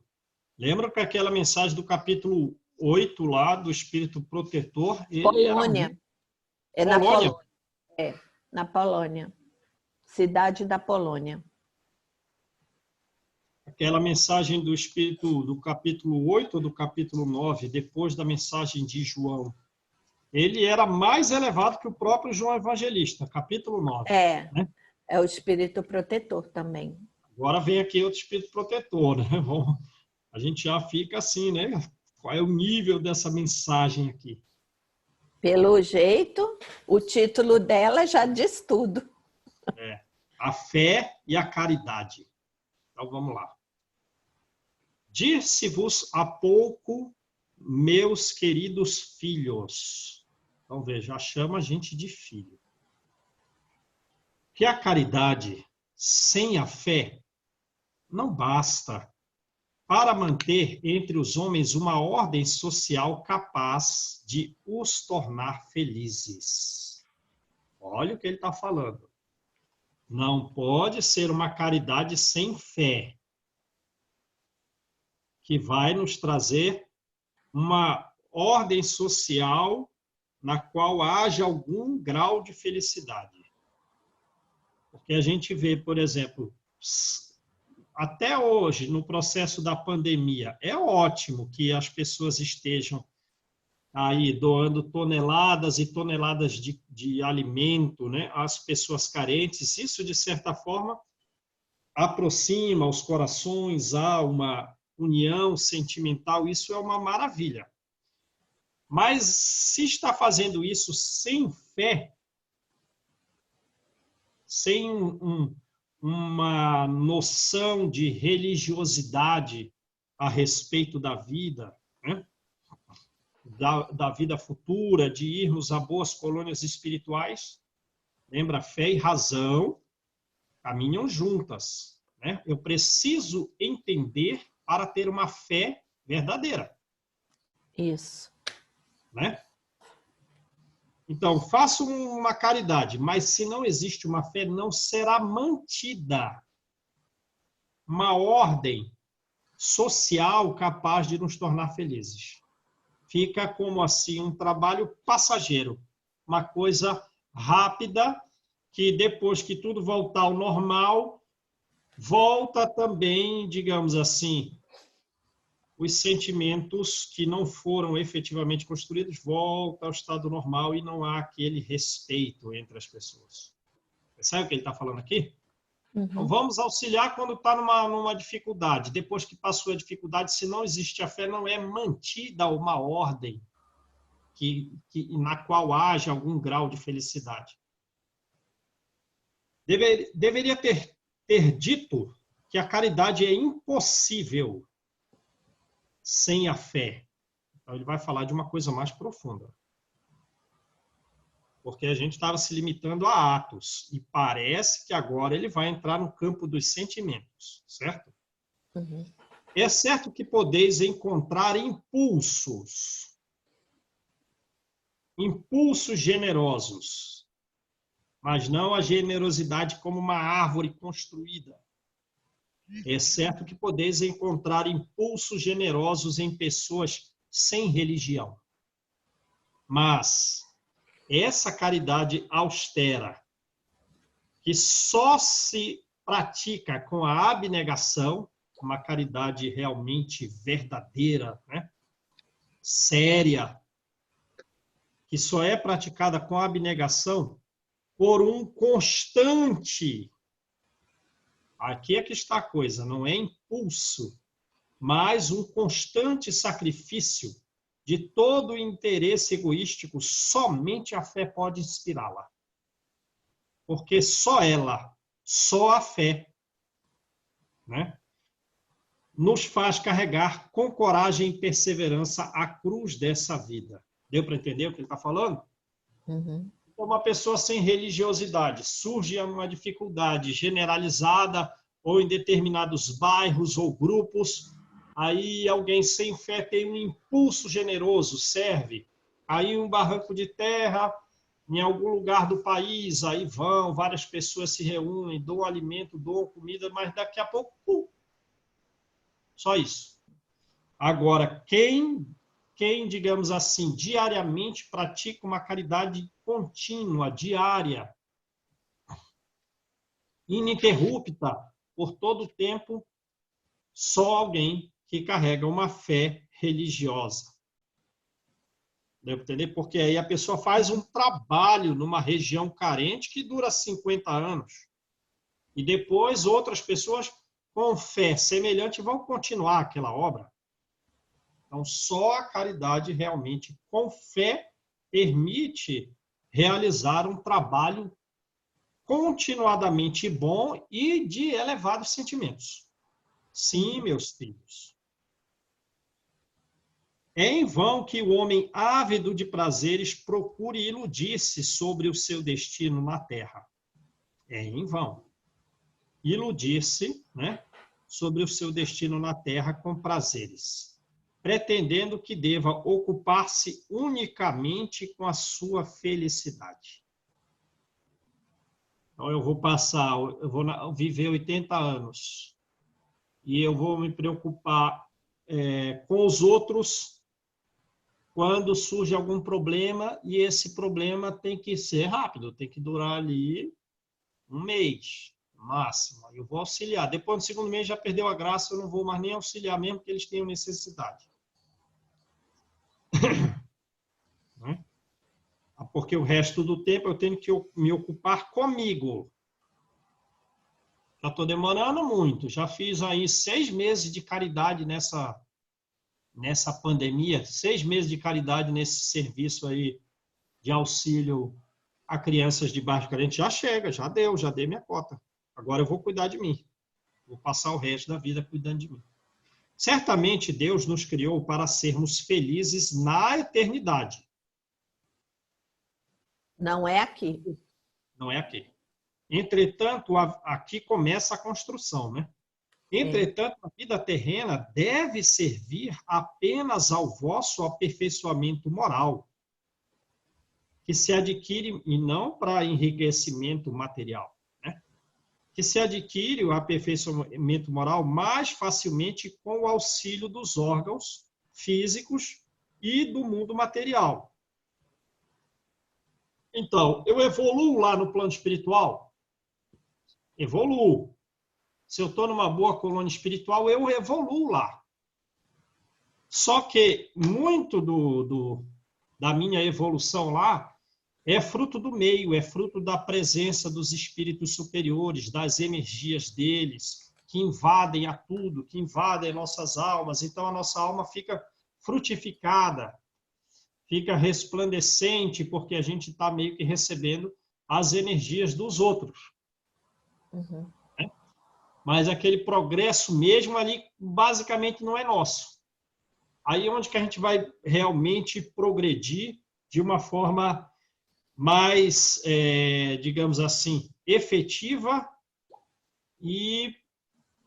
Lembra que aquela mensagem do capítulo 8 lá, do Espírito protetor? Polônia. É na Polônia. Polônia. É, na Polônia. Cidade da Polônia. Aquela mensagem do Espírito do capítulo 8 ou do capítulo 9, depois da mensagem de João, Ele era mais elevado que o próprio João Evangelista, capítulo 9. Né? É o espírito protetor também. Agora vem aqui outro espírito protetor, né? A gente já fica assim, né? Qual é o nível dessa mensagem aqui? Pelo jeito, o título dela já diz tudo. A fé e a caridade. Então, vamos lá. Disse-vos há pouco, meus queridos filhos. Então, veja, chama a gente de filho. Que a caridade sem a fé não basta para manter entre os homens uma ordem social capaz de os tornar felizes. Olha o que ele está falando. Não pode ser uma caridade sem fé, que vai nos trazer uma ordem social na qual haja algum grau de felicidade. Porque a gente vê, por exemplo, até hoje, no processo da pandemia, é ótimo que as pessoas estejam aí doando toneladas e toneladas de alimento, né, às pessoas carentes. Isso, de certa forma, aproxima os corações, há uma união sentimental, isso é uma maravilha. Mas se está fazendo isso sem fé, sem uma noção de religiosidade a respeito da vida, né? da vida futura, de irmos a boas colônias espirituais, lembra, fé e razão caminham juntas. Né? Eu preciso entender para ter uma fé verdadeira. Isso. Né? Então, faço uma caridade, mas se não existe uma fé, não será mantida uma ordem social capaz de nos tornar felizes. Fica como assim um trabalho passageiro, uma coisa rápida, que depois que tudo voltar ao normal, volta também, digamos assim, os sentimentos que não foram efetivamente construídos voltam ao estado normal e não há aquele respeito entre as pessoas. Você sabe o que ele está falando aqui? Uhum. Então, vamos auxiliar quando está numa dificuldade. Depois que passou a dificuldade, se não existe a fé, não é mantida uma ordem na qual haja algum grau de felicidade. Deveria ter dito que a caridade é impossível sem a fé. Então, ele vai falar de uma coisa mais profunda. Porque a gente estava se limitando a atos. E parece que agora ele vai entrar no campo dos sentimentos, certo? Uhum. É certo que podeis encontrar impulsos generosos, mas não a generosidade como uma árvore construída. É certo que podeis encontrar impulsos generosos em pessoas sem religião. Mas essa caridade austera, que só se pratica com a abnegação, uma caridade realmente verdadeira, né? Séria, que só é praticada com a abnegação por um constante. Aqui é que está a coisa, não é impulso, mas um constante sacrifício de todo o interesse egoístico, somente a fé pode inspirá-la. Porque só ela, só a fé, né, nos faz carregar com coragem e perseverança a cruz dessa vida. Deu para entender o que ele está falando? Uhum. Uma pessoa sem religiosidade surge uma dificuldade generalizada ou em determinados bairros ou grupos, aí alguém sem fé tem um impulso generoso, serve. Aí um barranco de terra, em algum lugar do país, aí vão, várias pessoas se reúnem, doam alimento, doam comida, mas daqui a pouco, só isso. Agora, quem, digamos assim, diariamente pratica uma caridade contínua, diária, ininterrupta, por todo o tempo, só alguém que carrega uma fé religiosa. Deu para entender? Porque aí a pessoa faz um trabalho numa região carente que dura 50 anos. E depois outras pessoas com fé semelhante vão continuar aquela obra. Então, só a caridade realmente com fé permite realizar um trabalho continuadamente bom e de elevados sentimentos. Sim, meus filhos. É em vão que o homem ávido de prazeres procure iludir-se sobre o seu destino na terra. É em vão. Iludir-se, né, sobre o seu destino na terra com prazeres, pretendendo que deva ocupar-se unicamente com a sua felicidade. Então, eu vou viver 80 anos e eu vou me preocupar com os outros quando surge algum problema, e esse problema tem que ser rápido, tem que durar ali um mês, no máximo. Eu vou auxiliar. Depois, no segundo mês, já perdeu a graça, eu não vou mais nem auxiliar, mesmo que eles tenham necessidade. Porque o resto do tempo eu tenho que me ocupar comigo. Já estou demorando muito. Já fiz aí 6 meses de caridade nessa pandemia, 6 meses de caridade nesse serviço aí de auxílio a crianças de baixo carente. Já chega, já dei minha cota. Agora eu vou cuidar de mim. Vou passar o resto da vida cuidando de mim. Certamente Deus nos criou para sermos felizes na eternidade. Não é aqui. Não é aqui. Entretanto, aqui começa a construção, né? Entretanto, a vida terrena deve servir apenas ao vosso aperfeiçoamento moral, que se adquire, e não para enriquecimento material, né? Que se adquire o aperfeiçoamento moral mais facilmente com o auxílio dos órgãos físicos e do mundo material. Então, eu evoluo lá no plano espiritual? Evoluo. Se eu estou numa boa colônia espiritual, eu evoluo lá. Só que muito da minha evolução lá é fruto do meio, é fruto da presença dos espíritos superiores, das energias deles, que invadem a tudo, que invadem nossas almas. Então, a nossa alma fica frutificada, fica resplandecente, porque a gente está meio que recebendo as energias dos outros. Uhum. Mas aquele progresso mesmo ali, basicamente, não é nosso. Aí é onde que a gente vai realmente progredir de uma forma mais, digamos assim, efetiva e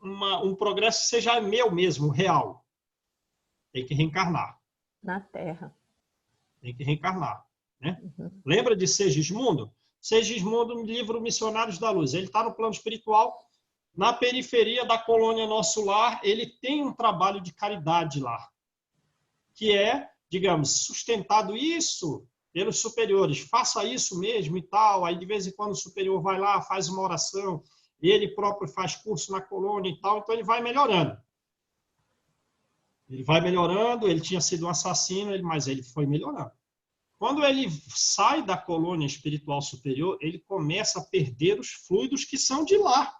um progresso que seja meu mesmo, real. Tem que reencarnar. Na Terra. Tem que reencarnar, né? Uhum. Lembra de Segismundo? Segismundo, no livro Missionários da Luz. Ele está no plano espiritual, na periferia da colônia Nosso Lar, ele tem um trabalho de caridade lá, que é, digamos, sustentado isso pelos superiores. Faça isso mesmo e tal. Aí, de vez em quando, o superior vai lá, faz uma oração, ele próprio faz curso na colônia e tal, então ele vai melhorando. Ele vai melhorando, ele tinha sido um assassino, mas ele foi melhorando. Quando ele sai da colônia espiritual superior, ele começa a perder os fluidos que são de lá,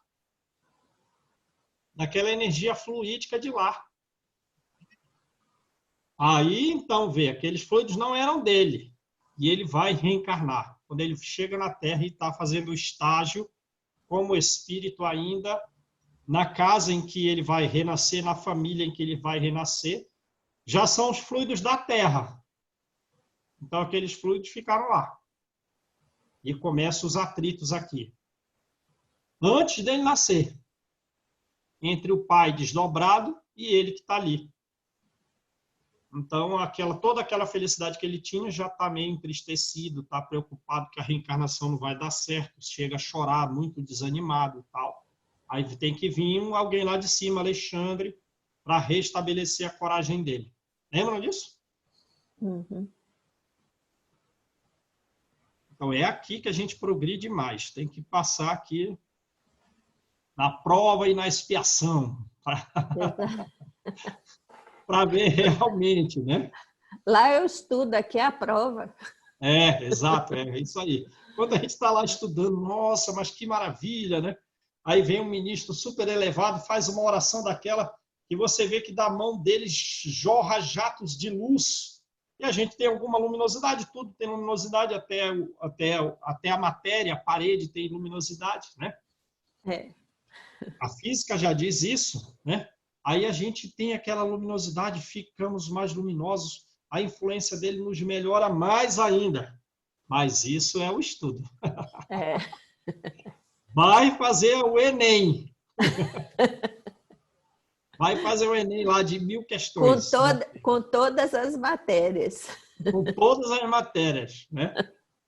daquela energia fluídica de lá. Aí, então, aqueles fluidos não eram dele, e ele vai reencarnar. Quando ele chega na Terra e está fazendo o estágio como espírito ainda, na casa em que ele vai renascer, na família em que ele vai renascer, já são os fluidos da Terra. Então, aqueles fluidos ficaram lá. E começam os atritos aqui. Antes dele nascer. Entre o pai desdobrado e ele que está ali. Então, toda aquela felicidade que ele tinha já está meio entristecido, está preocupado que a reencarnação não vai dar certo, chega a chorar, muito desanimado e tal. Aí tem que vir alguém lá de cima, Alexandre, para restabelecer a coragem dele. Lembram disso? Uhum. Então, é aqui que a gente progride mais. Tem que passar aqui na prova e na expiação, para ver realmente, né? Lá eu estudo, aqui é a prova. Exato, é isso aí. Quando a gente está lá estudando, nossa, mas que maravilha, né? Aí vem um ministro super elevado, faz uma oração daquela que você vê que da mão dele jorra jatos de luz. E a gente tem alguma luminosidade, tudo tem luminosidade, até a matéria, a parede tem luminosidade, né? A física já diz isso, né? Aí a gente tem aquela luminosidade, ficamos mais luminosos, a influência dele nos melhora mais ainda. Mas isso é o estudo. Vai fazer o Enem. Vai fazer o Enem lá de 1000 questões. Com todas as matérias. Com todas as matérias, né?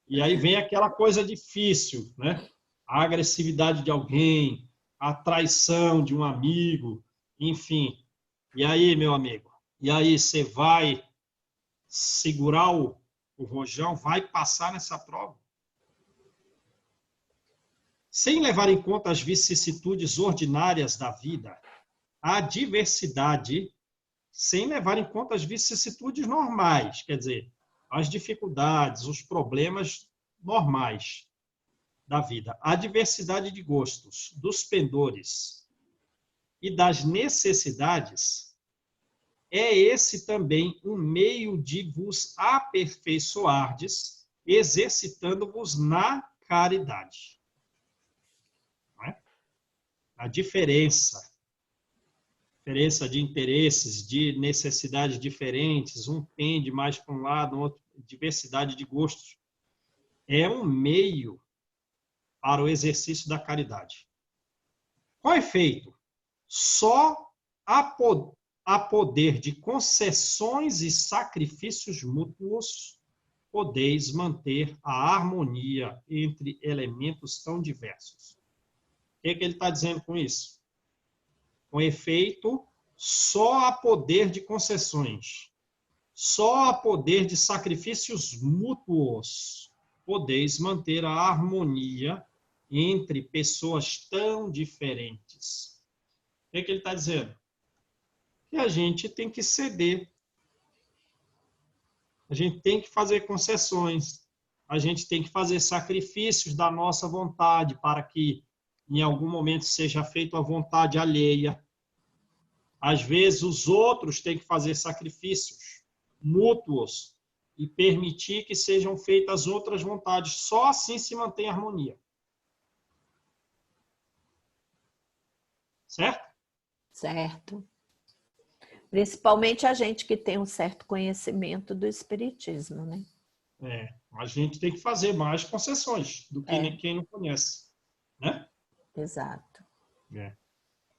E aí vem aquela coisa difícil, né? A agressividade de alguém, a traição de um amigo, enfim. E aí, meu amigo? E aí, você vai segurar o rojão, vai passar nessa prova? Sem levar em conta as vicissitudes ordinárias da vida, a diversidade, sem levar em conta as vicissitudes normais, quer dizer, as dificuldades, os problemas normais da vida, a diversidade de gostos, dos pendores e das necessidades, é esse também um meio de vos aperfeiçoardes, exercitando-vos na caridade. Não é? A diferença de interesses, de necessidades diferentes, um pende mais para um lado, outro, diversidade de gostos, é um meio para o exercício da caridade. Com efeito, só a poder de concessões e sacrifícios mútuos podeis manter a harmonia entre elementos tão diversos. O que ele está dizendo com isso? Com efeito, só a poder de concessões, só a poder de sacrifícios mútuos podeis manter a harmonia entre pessoas tão diferentes. O que ele está dizendo? Que a gente tem que ceder, a gente tem que fazer concessões, a gente tem que fazer sacrifícios da nossa vontade para que em algum momento seja feita a vontade alheia. Às vezes os outros têm que fazer sacrifícios mútuos e permitir que sejam feitas outras vontades. Só assim se mantém a harmonia. Certo? Certo. Principalmente a gente que tem um certo conhecimento do espiritismo, né? A gente tem que fazer mais concessões do que quem não conhece, né? Exato.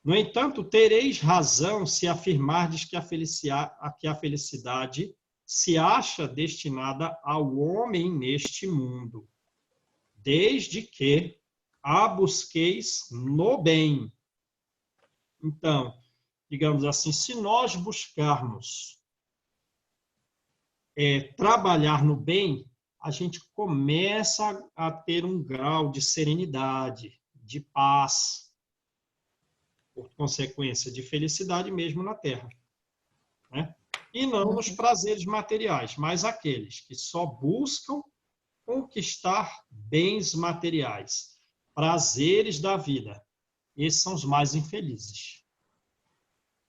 No entanto, tereis razão se afirmardes que a felicidade se acha destinada ao homem neste mundo, desde que a busqueis no bem. Então, digamos assim, se nós buscarmos trabalhar no bem, a gente começa a ter um grau de serenidade, de paz, por consequência de felicidade mesmo na Terra, né? E não nos prazeres materiais, mas aqueles que só buscam conquistar bens materiais, prazeres da vida. Esses são os mais infelizes.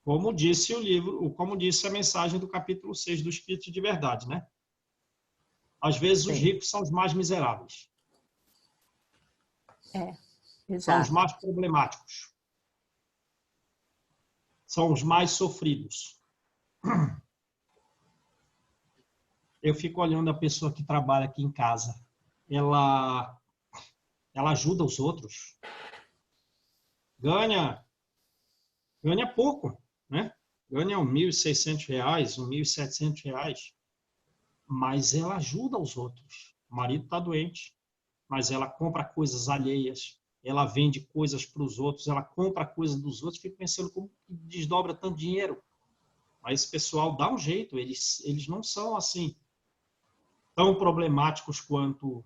Como disse o livro, como disse a mensagem do capítulo 6 do Espírito de Verdade, né? Às vezes os ricos são os mais miseráveis. Exato. São os mais problemáticos. São os mais sofridos. Eu fico olhando a pessoa que trabalha aqui em casa. Ela ajuda os outros. Ganha pouco, né? Ganha R$1.600, R$1.700, mas ela ajuda os outros. O marido está doente, mas ela compra coisas alheias, ela vende coisas para os outros, ela compra coisas dos outros, fica pensando como desdobra tanto dinheiro. Mas esse pessoal dá um jeito, eles não são assim tão problemáticos quanto...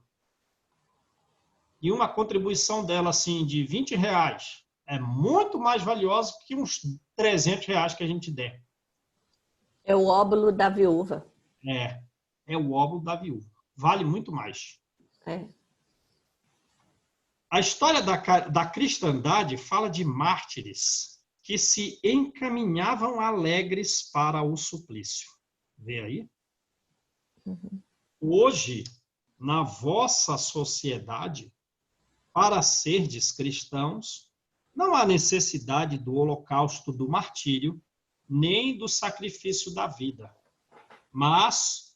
E uma contribuição dela assim de R$20 é muito mais valiosa que uns R$300 que a gente der. É o óbolo da viúva. É o óvulo da viúva. Vale muito mais. É. A história da cristandade fala de mártires que se encaminhavam alegres para o suplício. Vê aí? Uhum. Hoje, na vossa sociedade, para serdes cristãos, não há necessidade do holocausto do martírio, nem do sacrifício da vida, mas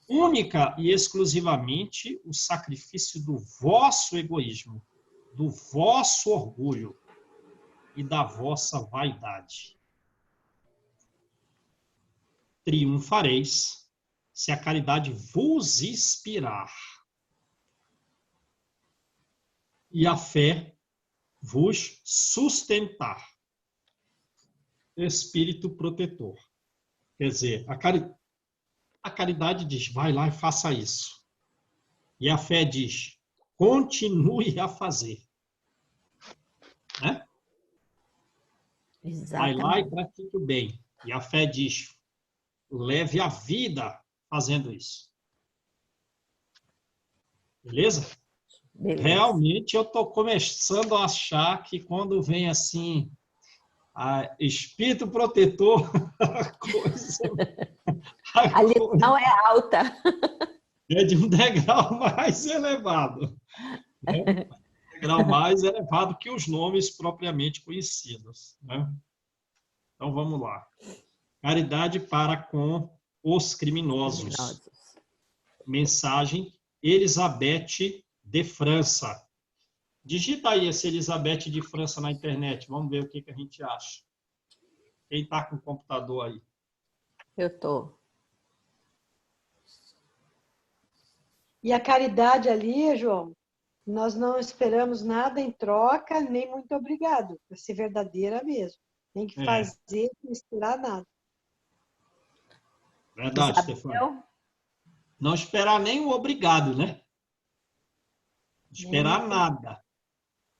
única e exclusivamente o sacrifício do vosso egoísmo, do vosso orgulho e da vossa vaidade. Triunfareis se a caridade vos inspirar e a fé vos sustentar. Espírito protetor. Quer dizer, a caridade diz, vai lá e faça isso. E a fé diz, continue a fazer. Né? Vai lá e pratique o bem. E a fé diz, leve a vida fazendo isso. Beleza? Beleza. Realmente eu estou começando a achar que quando vem assim, espírito protetor, a lição é alta. É de um degrau mais elevado. Né? Um degrau mais elevado que os nomes propriamente conhecidos. Né? Então vamos lá. Caridade para com os criminosos. Mensagem Elizabeth de França. Digita aí essa Elizabeth de França na internet. Vamos ver o que a gente acha. Quem está com o computador aí? Eu estou. E a caridade ali, João, nós não esperamos nada em troca, nem muito obrigado, para ser verdadeira mesmo. Tem que fazer, não esperar nada. Verdade, Stefano. Não esperar nem o obrigado, né? Esperar nada.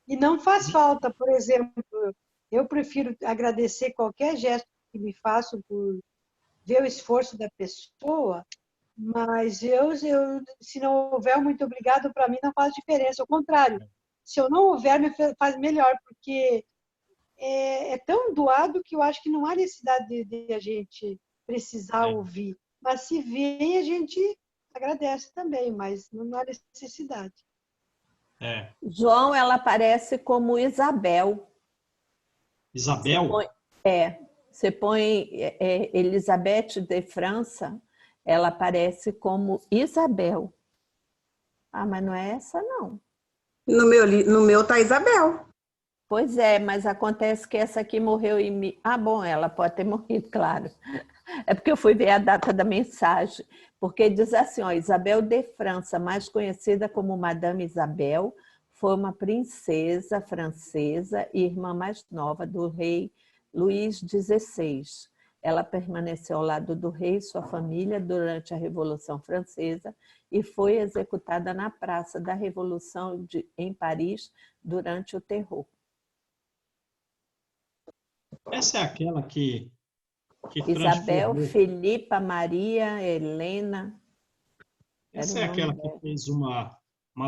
E não faz falta, por exemplo, eu prefiro agradecer qualquer gesto que me façam por ver o esforço da pessoa, mas se não houver muito obrigado, para mim não faz diferença. Ao contrário, se eu não houver, me faz melhor, porque é tão doado que eu acho que não há necessidade de a gente precisar ouvir. Mas se vem, a gente agradece também, mas não há necessidade. João, ela aparece como Isabel. Isabel? Você põe Elizabeth de França, ela aparece como Isabel. Ah, mas não é essa, não. No meu tá Isabel. Pois é, mas acontece que essa aqui morreu em... Ah, bom, ela pode ter morrido, claro. É porque eu fui ver a data da mensagem. Porque diz assim, ó, Isabel de França, mais conhecida como Madame Isabel, foi uma princesa francesa e irmã mais nova do rei Luís XVI. Ela permaneceu ao lado do rei e sua família durante a Revolução Francesa e foi executada na Praça da Revolução em Paris durante o Terror. Essa é aquela que Isabel, Filipa, Maria, Helena. Essa é aquela que fez uma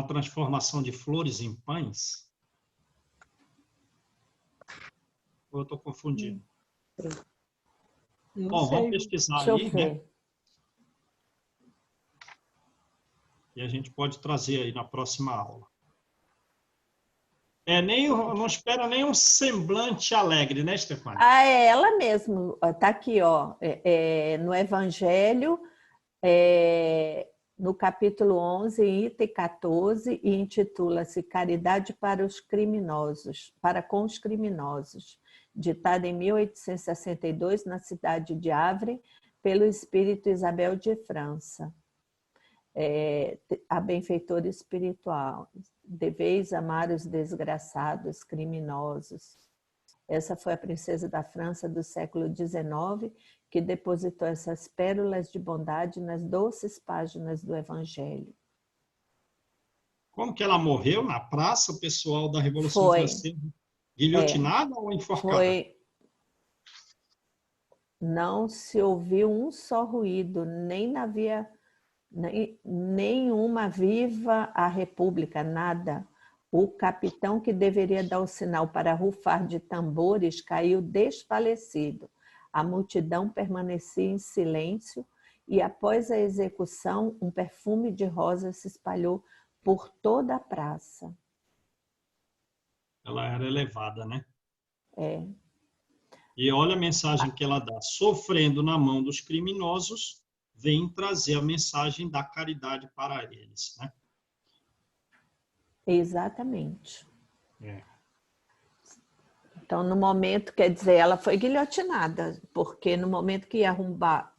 transformação de flores em pães? Ou eu estou confundindo? Bom, vamos pesquisar aí, né? E a gente pode trazer aí na próxima aula. Não espera nem um semblante alegre, né, Stefania? Ah, é ela mesmo. Está aqui, ó, no Evangelho, no capítulo 11, item 14, e intitula-se Caridade para os criminosos, para com os criminosos, ditada em 1862 na cidade de Havre, pelo espírito Isabel de França. A benfeitora espiritual. Deveis amar os desgraçados, criminosos. Essa foi a princesa da França do século XIX que depositou essas pérolas de bondade nas doces páginas do Evangelho. Como que ela morreu na praça, o pessoal da Revolução Francesa? Guilhotinada ou enforcada? não se ouviu um só ruído, nem havia nenhuma viva a República, nada. O capitão que deveria dar o sinal para rufar de tambores caiu desfalecido. A multidão permanecia em silêncio e, após a execução, um perfume de rosa se espalhou por toda a praça. Ela era elevada, né? É. E olha a mensagem que ela dá. Sofrendo na mão dos criminosos, vem trazer a mensagem da caridade para eles, né? Exatamente. É. Então, no momento, quer dizer, ela foi guilhotinada, porque no momento que ia arrumar,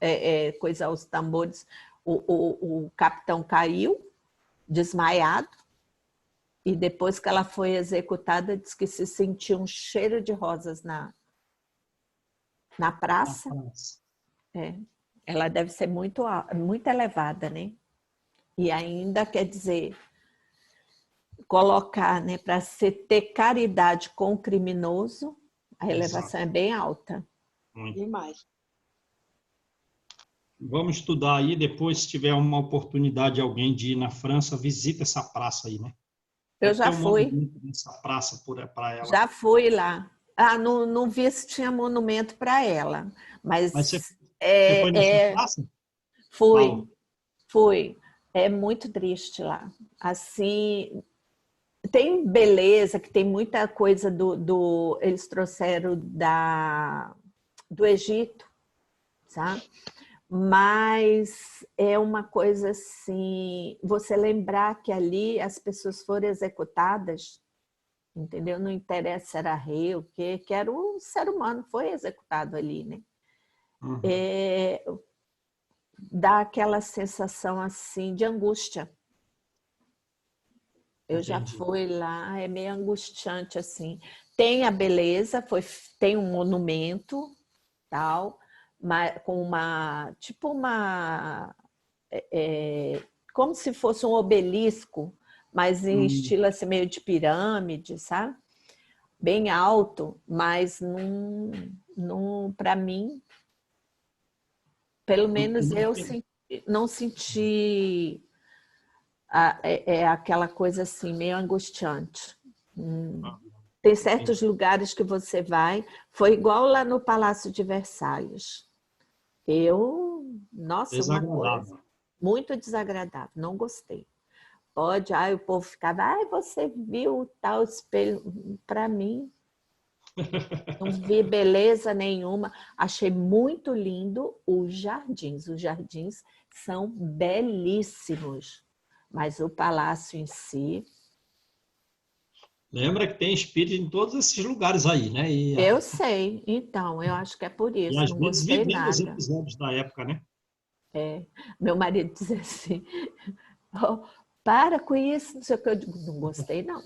coisar os tambores, o capitão caiu, desmaiado, e depois que ela foi executada, diz que se sentiu um cheiro de rosas na praça. É. Ela deve ser muito elevada, né? E ainda, quer dizer, colocar, né, para se ter caridade com o criminoso, a elevação é bem alta. Muito. Demais. Vamos estudar aí, depois, se tiver uma oportunidade de alguém de ir na França, visita essa praça aí, né? Eu já fui. Essa praça para ela. Já fui lá. Ah, não vi se tinha monumento para ela, mas você foi nessa praça? Fui. É muito triste lá. Assim, tem beleza, que tem muita coisa eles trouxeram do Egito, sabe? Mas é uma coisa assim, você lembrar que ali as pessoas foram executadas, entendeu? Não interessa se era rei ou o quê, que era um ser humano, foi executado ali, né? Uhum. Dá aquela sensação assim de angústia. Eu já fui lá, é meio angustiante assim. Tem a beleza, tem um monumento, tal, com como se fosse um obelisco, mas em estilo assim, meio de pirâmide, sabe? Bem alto, mas para mim, pelo menos eu não senti aquela coisa assim, meio angustiante. Tem certos lugares que você vai, foi igual lá no Palácio de Versalhes. Nossa, uma coisa muito desagradável, não gostei. O povo ficava, você viu tal espelho? Para mim, não vi beleza nenhuma. Achei muito lindo os jardins. Os jardins são belíssimos, mas o palácio em si... Lembra que tem espírito em todos esses lugares aí, né? Eu sei, então, eu acho que é por isso, e às não vezes gostei vivendo os nada. episódios da época, né? Meu marido dizia assim, para com isso, não sei o que, eu digo, não gostei não.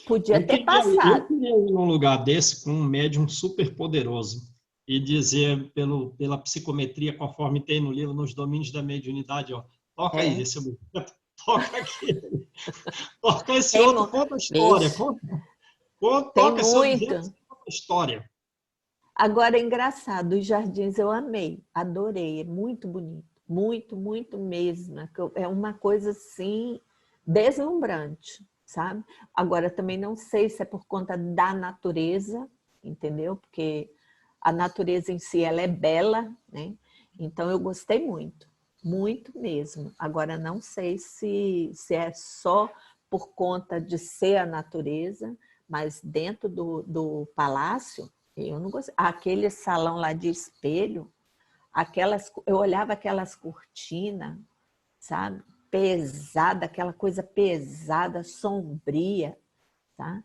Podia ter passado. Eu queria ir num lugar desse com um médium super poderoso e dizer pela psicometria, conforme tem no livro, nos domínios da mediunidade, toca aí esse objeto, toca aquele, toca esse outro, conta a história, toca esse objeto, conta a história. Agora é engraçado, os jardins eu amei, adorei, é muito bonito, muito, muito mesmo. É uma coisa assim deslumbrante, sabe? Agora também não sei se é por conta da natureza, entendeu? Porque a natureza em si ela é bela, né? Então eu gostei muito, muito mesmo. Agora não sei se é só por conta de ser a natureza, mas dentro do palácio eu não gostei. Aquele salão lá de espelho, eu olhava aquelas cortinas, sabe? Pesada, aquela coisa pesada, sombria, tá?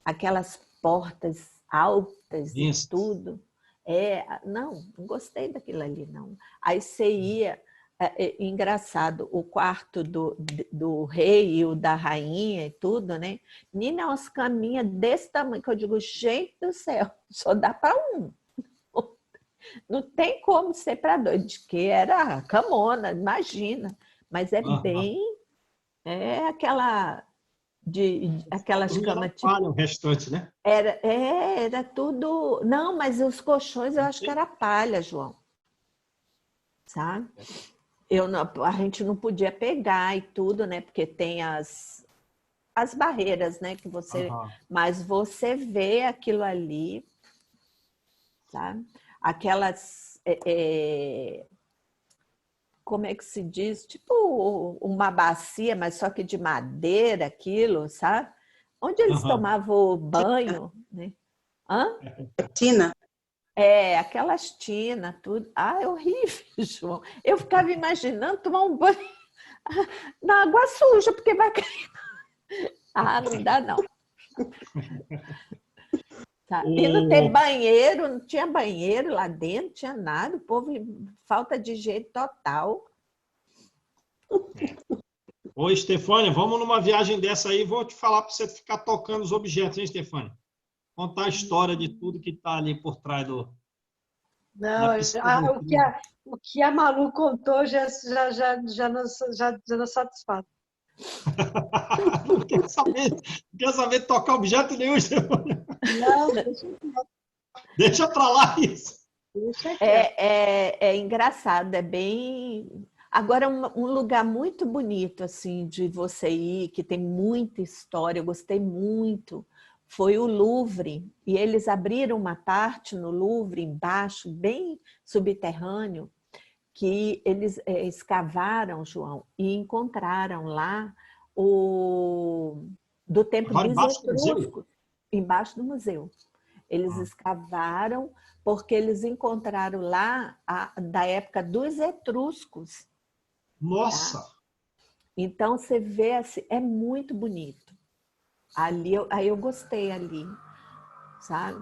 Aquelas portas altas e tudo. Não gostei daquilo ali, não. Aí você ia, engraçado, o quarto do rei e o da rainha e tudo, né? Menina, umas caminhas desse tamanho, que eu digo, gente do céu, só dá para um. Não tem como ser para dois, de que era camona, imagina. Mas é aquela aquelas camas tipo... Palha o restante, né? Era tudo... Não, mas os colchões eu acho que era palha, João. Sabe? A gente não podia pegar e tudo, né? Porque tem as barreiras, né? Que você... Mas você vê aquilo ali, sabe? Aquelas... como é que se diz? Tipo uma bacia, mas só que de madeira, aquilo, sabe? Onde eles tomavam banho, né? Hã? Tina? Aquelas tinas, tudo. Ah, é horrível, João. Eu ficava imaginando tomar um banho na água suja, porque vai cair. Ah, não dá, não. Tá. E não ter banheiro, não tinha banheiro lá dentro, não tinha nada, o povo, falta de jeito total. Ô, Estefânia, vamos numa viagem dessa aí, vou te falar para você ficar tocando os objetos, hein, Estefânia? Contar a história de tudo que está ali por trás do... Não, o que a Malu contou já nos satisfaz. Não quer saber tocar objeto nenhum, Estefânia. Não, Deixa para lá isso. É engraçado, é bem... Agora, um lugar muito bonito, assim, de você ir, que tem muita história, eu gostei muito, foi o Louvre. E eles abriram uma parte no Louvre, embaixo, bem subterrâneo, que eles escavaram, João, e encontraram lá do tempo dos etruscos, embaixo do museu. Eles escavaram porque eles encontraram lá da época dos etruscos. Nossa! Tá? Então, você vê assim, é muito bonito. Ali, aí eu gostei ali, sabe?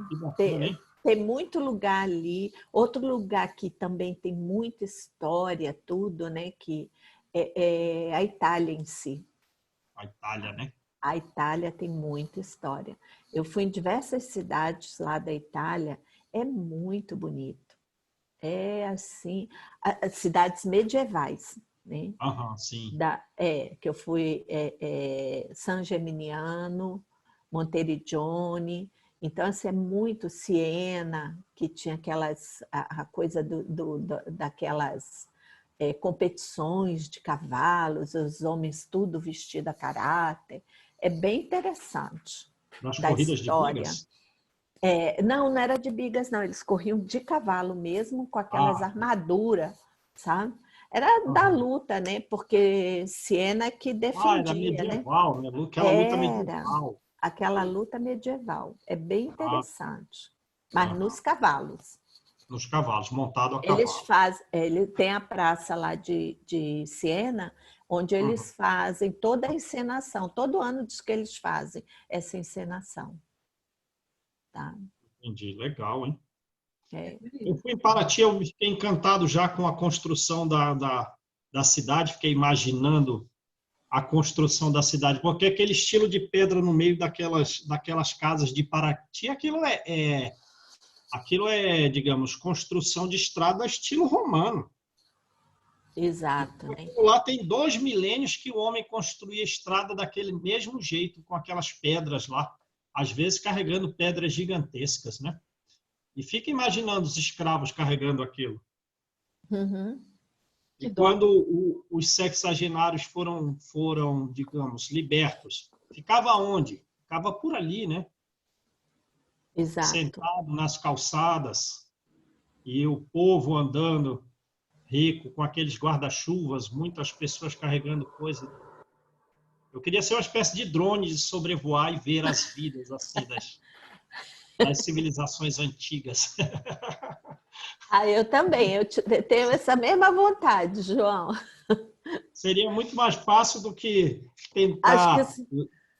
Tem muito lugar ali. Outro lugar que também tem muita história, tudo, né? Que é a Itália em si. A Itália, né? A Itália tem muita história. Eu fui em diversas cidades lá da Itália, é muito bonito. É assim, cidades medievais, né? Sim. Que eu fui San Geminiano, Monteriggioni, então assim, é muito Siena, que tinha aquelas a coisa daquelas competições de cavalos, os homens tudo vestido a caráter, é bem interessante. Nas da corridas história. De bigas? Não era de bigas, não, eles corriam de cavalo mesmo, com aquelas armaduras, sabe? Era da luta, né? Porque Siena que defendia, era medieval, né? Aquela luta medieval. Aquela luta medieval. É bem interessante. Mas nos cavalos. Nos cavalos, montado a Eles cavalo. ele tem a praça lá de Siena, onde eles fazem toda a encenação. Todo ano diz que eles fazem essa encenação. Tá? Entendi, legal, hein? Eu fui em Paraty, eu fiquei encantado já com a construção da cidade, fiquei imaginando a construção da cidade, porque aquele estilo de pedra no meio daquelas casas de Paraty, aquilo é, digamos, construção de estrada estilo romano. Exato. Né? Lá tem 2 milênios que o homem construía estrada daquele mesmo jeito, com aquelas pedras lá, às vezes carregando pedras gigantescas, né? E fica imaginando os escravos carregando aquilo. E quando os sexagenários foram, digamos, libertos, ficava onde? Ficava por ali, né? Exato. Sentado nas calçadas e o povo andando rico com aqueles guarda-chuvas, muitas pessoas carregando coisas. Eu queria ser uma espécie de drone de sobrevoar e ver as vidas assim das civilizações antigas. Eu também, eu tenho essa mesma vontade, João. Seria muito mais fácil do que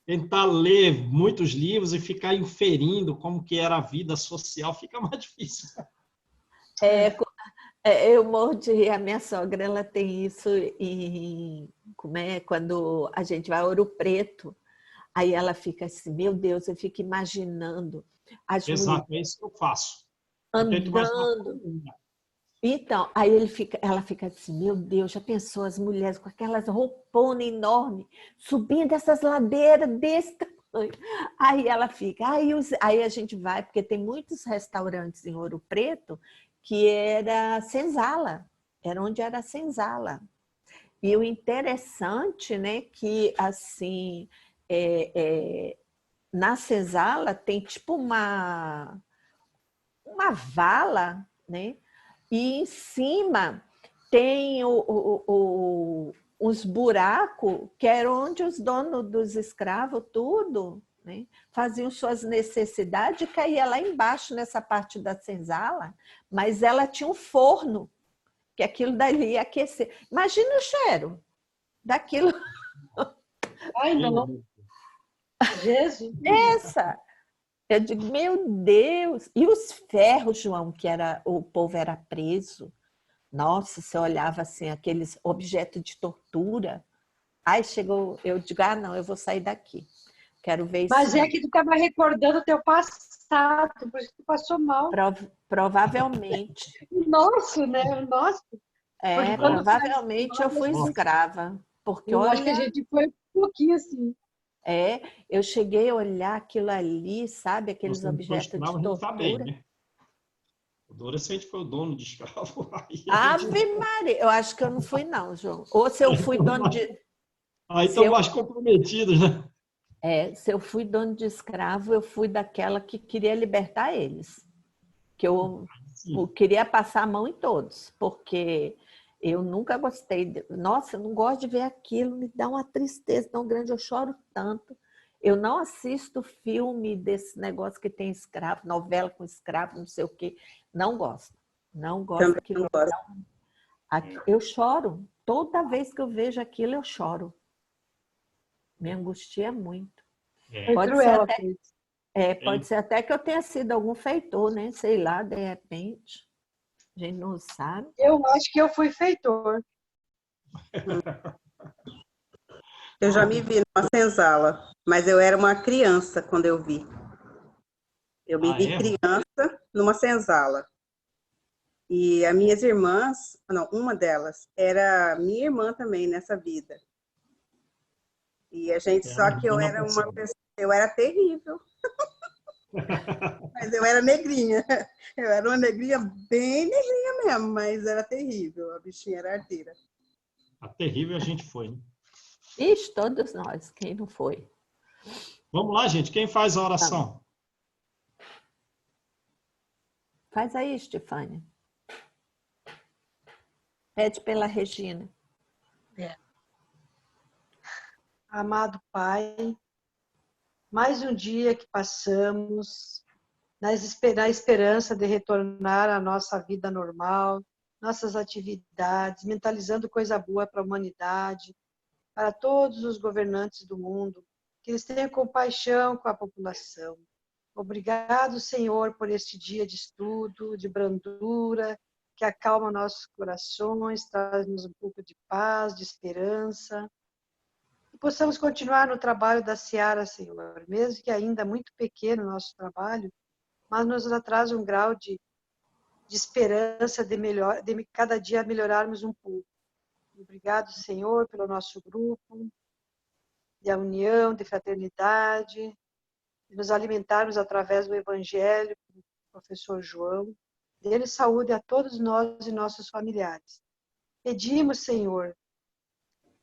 tentar ler muitos livros e ficar inferindo como que era a vida social, fica mais difícil. Eu morro de rir, a minha sogra, ela tem isso quando a gente vai a Ouro Preto, aí ela fica assim, meu Deus, eu fico imaginando as Exato, mulheres é isso que eu faço. andando. Então, aí ela fica assim, meu Deus, já pensou as mulheres com aquelas rouponas enormes, subindo essas ladeiras desse tamanho. Aí ela fica, aí a gente vai, porque tem muitos restaurantes em Ouro Preto que era senzala, era onde era a senzala. E o interessante, né, que assim, na senzala tem tipo uma vala, né? E em cima tem os buracos, que era onde os donos dos escravos, tudo, né, faziam suas necessidades e caía lá embaixo, nessa parte da senzala, mas ela tinha um forno, que aquilo dali ia aquecer. Imagina o cheiro daquilo. Ai, não. Jesus. Essa! Eu digo, meu Deus! E os ferros, João, que o povo era preso. Nossa, você olhava assim, aqueles objetos de tortura. Aí chegou, eu digo, não, eu vou sair daqui. Quero ver isso. Mas é que tu estava recordando o teu passado, por isso que tu passou mal. Provavelmente. Nosso, né? O nosso. Provavelmente eu fui escrava. Porque, Eu acho que a olha, gente foi um pouquinho assim. eu cheguei a olhar aquilo ali, sabe? Aqueles Você não foi objetos escravo, de a gente tá bem, tortura. né? O duro é se a gente foi o dono de escravo. Aí a gente... Ave Maria, eu acho que eu não fui não, João. Ou se eu fui dono de... Aí estão mais comprometidos, né? Se eu fui dono de escravo, eu fui daquela que queria libertar eles. Que eu queria passar a mão em todos, porque eu nunca gostei. Nossa, eu não gosto de ver aquilo, me dá uma tristeza tão grande, eu choro tanto. Eu não assisto filme desse negócio que tem escravo, novela com escravo, não sei o quê. Não gosto. Não gosto daquilo. Eu choro. Toda vez que eu vejo aquilo, eu choro. Me angustia muito. Pode ser até que eu tenha sido algum feitor, né? Sei lá, de repente. A gente não sabe. Eu acho que eu fui feitor. Eu já me vi numa senzala, mas eu era uma criança quando eu vi. Eu me vi criança numa senzala. E as minhas irmãs, não, uma delas, era minha irmã também nessa vida. E a gente, só que eu era uma pessoa, eu era terrível. Mas eu era negrinha. Eu era uma negrinha, bem negrinha mesmo, mas era terrível. A bichinha era arteira. A terrível a gente foi, né? Ixi, todos nós, quem não foi? Vamos lá, gente. Quem faz a oração? Faz aí, Stefânia. Pede pela Regina. Amado Pai, mais um dia que passamos na esperança de retornar à nossa vida normal, nossas atividades, mentalizando coisa boa para a humanidade, para todos os governantes do mundo, que eles tenham compaixão com a população. Obrigado, Senhor, por este dia de estudo, de brandura, que acalma nossos corações, traz-nos um pouco de paz, de esperança. E possamos continuar no trabalho da Seara, Senhor, mesmo que ainda muito pequeno o nosso trabalho, mas nos traz um grau de esperança de cada dia melhorarmos um pouco. Obrigado, Senhor, pelo nosso grupo, de união, de fraternidade, de nos alimentarmos através do Evangelho, do professor João. Dê-lhe saúde a todos nós e nossos familiares. Pedimos, Senhor,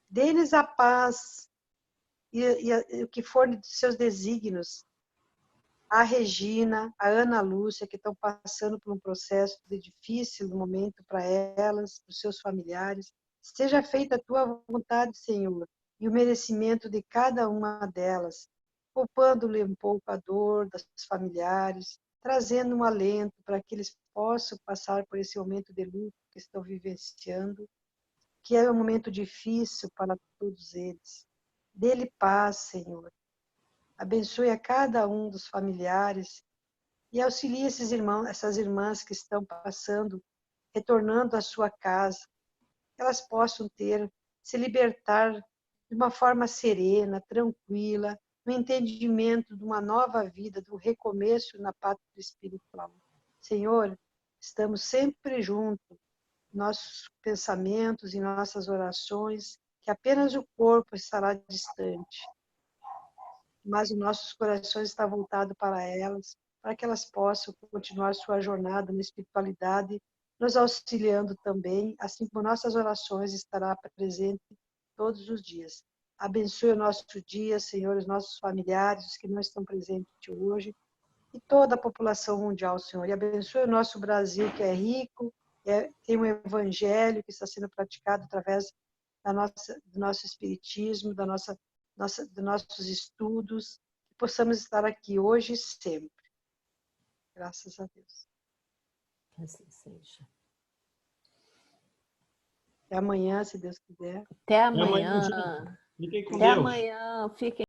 dê-lhes a paz e o que for de seus desígnios. A Regina, a Ana Lúcia, que estão passando por um processo de difícil momento para elas, para os seus familiares. Seja feita a tua vontade, Senhor, e o merecimento de cada uma delas, poupando-lhe um pouco a dor das familiares, trazendo um alento para que eles possam passar por esse momento de luto que estão vivenciando, que é um momento difícil para todos eles. Dê-lhe paz, Senhor. Abençoe a cada um dos familiares e auxilie esses irmãos, essas irmãs que estão passando, retornando à sua casa, que elas possam se libertar de uma forma serena, tranquila, no entendimento de uma nova vida, do recomeço na pátria espiritual. Senhor, estamos sempre juntos nossos pensamentos, em nossas orações, que apenas o corpo estará distante, mas os nossos corações estão voltados para elas, para que elas possam continuar sua jornada na espiritualidade, nos auxiliando também, assim como nossas orações estará presente todos os dias. Abençoe o nosso dia, Senhor, os nossos familiares, os que não estão presentes hoje, e toda a população mundial, Senhor. E abençoe o nosso Brasil, que é rico, tem um evangelho que está sendo praticado através do nosso espiritismo, dos nossos estudos, que possamos estar aqui hoje e sempre. Graças a Deus. Que assim seja. Até amanhã, se Deus quiser. Até Até amanhã, amanhã. gente. Fiquem com Até Deus. amanhã. Fiquem